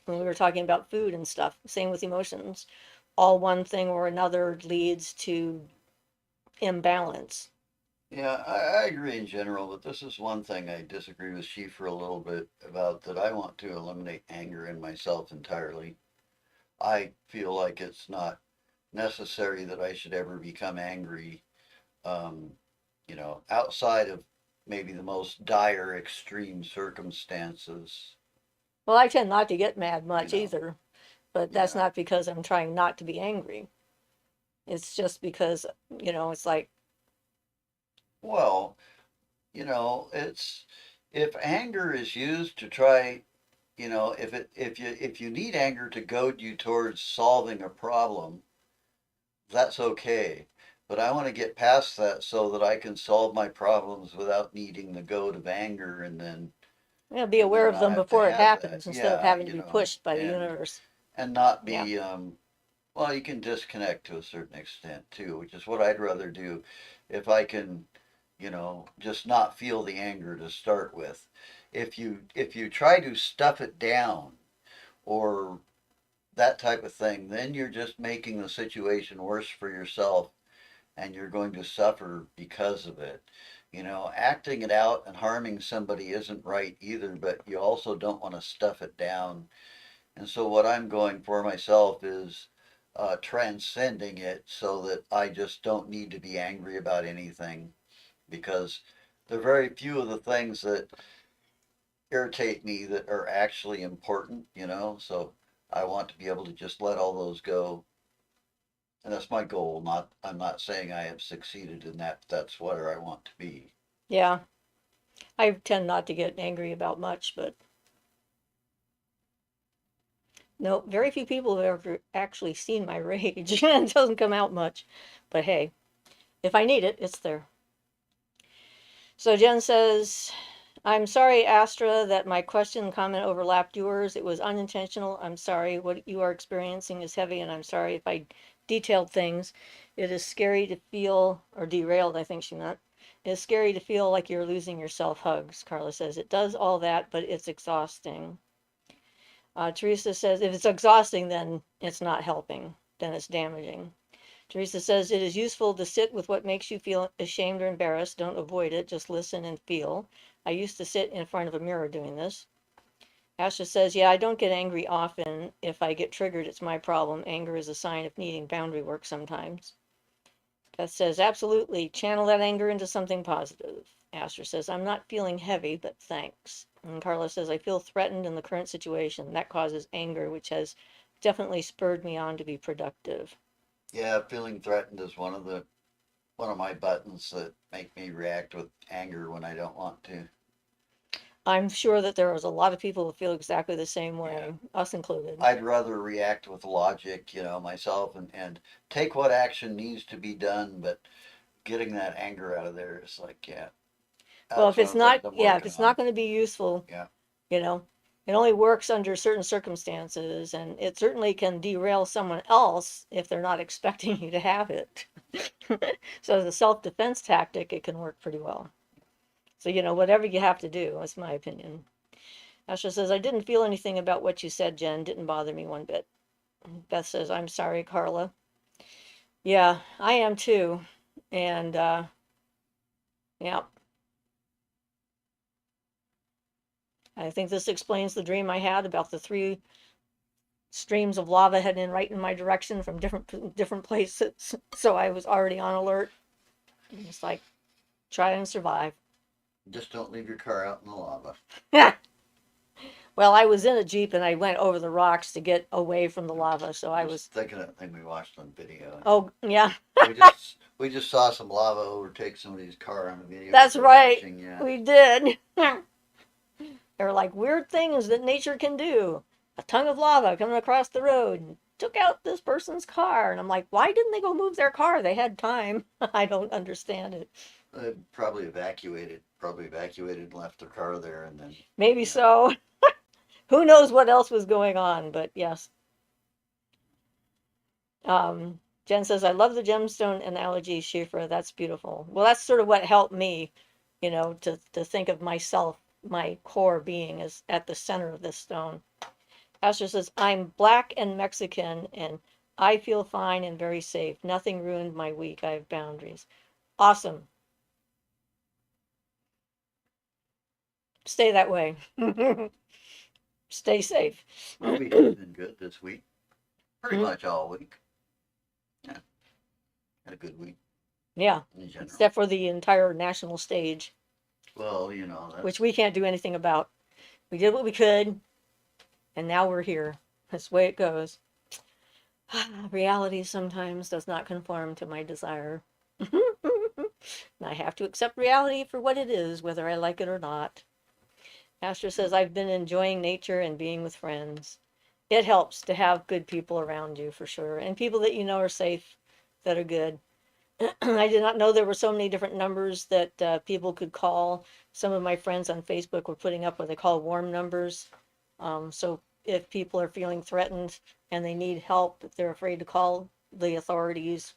Speaker 1: When we were talking about food and stuff, same with emotions. All one thing or another leads to imbalance.
Speaker 2: Yeah, I agree in general, but this is one thing I disagree with Siofra a little bit about that I want to eliminate anger in myself entirely. I feel like it's not necessary that I should ever become angry, um, outside of maybe the most dire extreme circumstances,
Speaker 1: Well, I tend not to get mad
Speaker 2: you
Speaker 1: much
Speaker 2: know.
Speaker 1: either, but that's
Speaker 2: Yeah.
Speaker 1: not because I'm trying not to be angry. It's just because, it's like,
Speaker 2: Well, it's if anger is used to try, if you need anger to goad you towards solving a problem, that's okay. But I want to get past that so that I can solve my problems without needing the goad of anger
Speaker 1: be
Speaker 2: and
Speaker 1: aware
Speaker 2: then
Speaker 1: of
Speaker 2: not
Speaker 1: them
Speaker 2: have to
Speaker 1: before it
Speaker 2: have that.
Speaker 1: happens instead of
Speaker 2: Yeah,
Speaker 1: having to be pushed by the
Speaker 2: and
Speaker 1: universe.
Speaker 2: not
Speaker 1: Yeah.
Speaker 2: be well, you can disconnect to a certain extent too, which is what I'd rather do if I can, just not feel the anger to start with. If you try to stuff it down or that type of thing, then you're just making the situation worse for yourself and you're going to suffer because of it. Acting it out and harming somebody isn't right either, but you also don't want to stuff it down. And so, what I'm going for myself is transcending it so that I just don't need to be angry about anything because there are very few of the things that irritate me that are actually important. So, I want to be able to just let all those go, and that's my goal. Not, I'm not saying I have succeeded in that. That's where I want to be.
Speaker 1: Yeah. I tend not to get angry about much, but no, very few people have ever actually seen my rage. It doesn't come out much. But hey, if I need it, it's there. So Jen says, I'm sorry, Astra, that my question and comment overlapped yours. It was unintentional. I'm sorry. What you are experiencing is heavy, and I'm sorry if I detailed things. It is scary to feel, or derailed, I think she meant. It is scary to feel like you're losing yourself. Hugs, Carla says. It does all that, but it's exhausting. Teresa says, if it's exhausting, then it's not helping. Then it's damaging. Teresa says it is useful to sit with what makes you feel ashamed or embarrassed. Don't avoid it, just listen and feel. I used to sit in front of a mirror doing this. Asha says, yeah, I don't get angry often. If I get triggered, it's my problem. Anger is a sign of needing boundary work sometimes. Beth says, absolutely. Channel that anger into something positive. Asher says, I'm not feeling heavy, but thanks. And Carla says, I feel threatened in the current situation. That causes anger, which has definitely spurred me on to be productive.
Speaker 2: Yeah, feeling threatened is one of my buttons that make me react with anger when I don't want to.
Speaker 1: I'm sure that there was a lot of people who feel exactly the same way,
Speaker 2: Yeah.
Speaker 1: us included.
Speaker 2: I'd rather react with logic, myself, and take what action needs to be done, but getting that anger out of there is like, yeah,
Speaker 1: Well,
Speaker 2: that's one of the things I'm
Speaker 1: yeah, if
Speaker 2: working
Speaker 1: it's
Speaker 2: on.
Speaker 1: not going to be useful,
Speaker 2: Yeah.
Speaker 1: you know, it only works under certain circumstances, and it certainly can derail someone else if they're not expecting you to have it. So as a self-defense tactic, it can work pretty well. So, whatever you have to do, that's my opinion. Astra says, I didn't feel anything about what you said, Jen. Didn't bother me one bit. Beth says, I'm sorry, Carla. Yeah, I am too. And, yeah, I think this explains the dream I had about the three streams of lava heading right in my direction from different places. So I was already on alert. It's like, try and survive.
Speaker 2: Just don't leave your car out in the lava.
Speaker 1: Well, I was in a Jeep and I went over the rocks to get away from the lava. So I was
Speaker 2: thinking of that thing we watched on video.
Speaker 1: Oh, yeah.
Speaker 2: We just saw some lava overtake somebody's car on the video.
Speaker 1: That's right.
Speaker 2: Watching, yeah.
Speaker 1: We did. They're like weird things that nature can do. A tongue of lava coming across the road and took out this person's car. And I'm like, why didn't they go move their car? They had time. I don't understand it.
Speaker 2: Probably evacuated and left their car there, and then
Speaker 1: Maybe so. Who knows what else was going on, but yes. Jen says, I love the gemstone analogy, Siofra. That's beautiful. Well, that's sort of what helped me, to think of myself, my core being is at the center of this stone. Astor says, I'm black and Mexican, and I feel fine and very safe. Nothing ruined my week. I have boundaries. Awesome. Stay that way. Stay safe.
Speaker 2: my week has been good this week. Pretty much all week. Yeah. Had a good week
Speaker 1: Yeah,
Speaker 2: in general.
Speaker 1: except for the entire national stage,
Speaker 2: Well,
Speaker 1: which we can't do anything about. We did what we could, and now we're here. That's the way it goes. Reality sometimes does not conform to my desire. And I have to accept reality for what it is, whether I like it or not. Astra says, I've been enjoying nature and being with friends. It helps to have good people around you for sure, and people that you know are safe, that are good. I did not know there were so many different numbers that people could call. Some of my friends on Facebook were putting up what they call warm numbers. So if people are feeling threatened and they need help, if they're afraid to call the authorities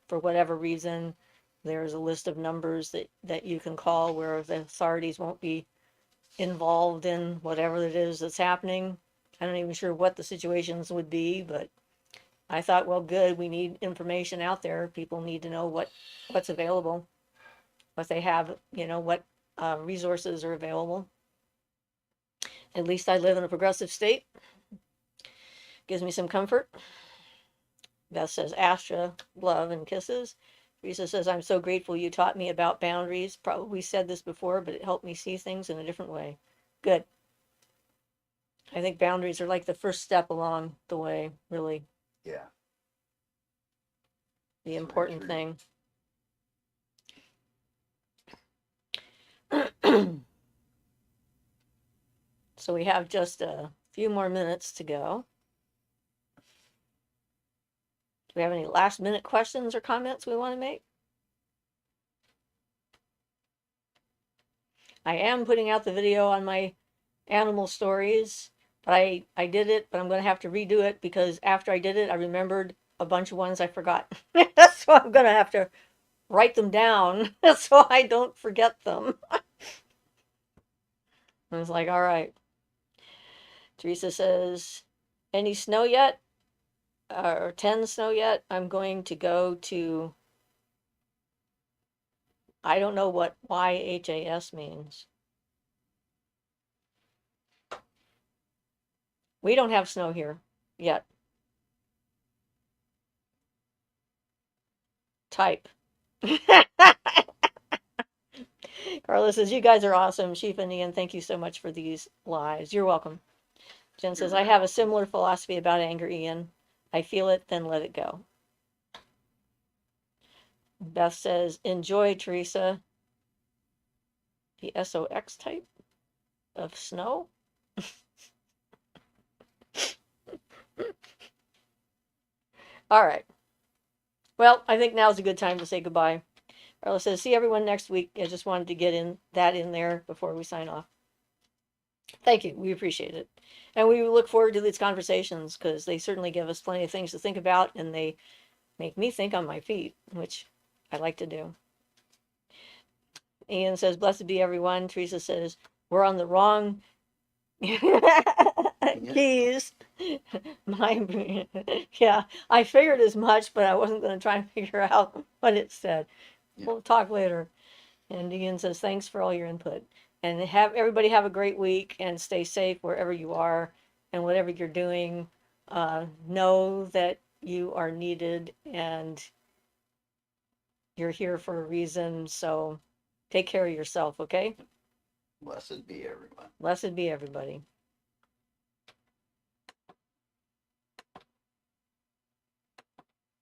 Speaker 1: for whatever reason, there's a list of numbers that you can call where the authorities won't be involved in whatever it is that's happening. I'm not even sure what the situations would be, but I thought, well, good, we need information out there. People need to know what's available, what they have, what resources are available. At least I live in a progressive state. Gives me some comfort. Beth says, Astra, love and kisses. Teresa says, I'm so grateful you taught me about boundaries. Probably said this before, but it helped me see things in a different way. Good. I think boundaries are like the first step along the way, really.
Speaker 2: Yeah.
Speaker 1: The important thing. So we have just a few more minutes to go. Do we have any last minute questions or comments we want to make? I am putting out the video on my animal stories, but I did it, but I'm going to have to redo it because after I did it, I remembered a bunch of ones I forgot. So I'm going to have to write them down so I don't forget them. I was like, all right. Teresa says, any snow yet? Or 10 snow yet? I'm going to go to, I don't know what YHAS means. We don't have snow here yet. Type. Carla says, you guys are awesome. Sheep and Ian, thank you so much for these lives. You're welcome. Jen says, I have a similar philosophy about anger, Ian. I feel it, then let it go. Beth says, enjoy, Teresa. The SOX type. of snow. All right. Well, I think now's a good time to say goodbye. Carla says, see everyone next week. I just wanted to get in there before we sign off. Thank you. We appreciate it. And we look forward to these conversations because they certainly give us plenty of things to think about and they make me think on my feet, which I like to do. Ian says, blessed be everyone. Teresa says, we're on the wrong keys. Yeah, I figured as much, but I wasn't going to try and figure out what it said.
Speaker 2: Yeah.
Speaker 1: We'll talk later. And Ian says, thanks for all your input. And everybody have a great week and stay safe wherever you are and whatever you're doing. Know that you are needed and you're here for a reason. So take care of yourself, okay?
Speaker 2: Blessed be everyone.
Speaker 1: Blessed be everybody.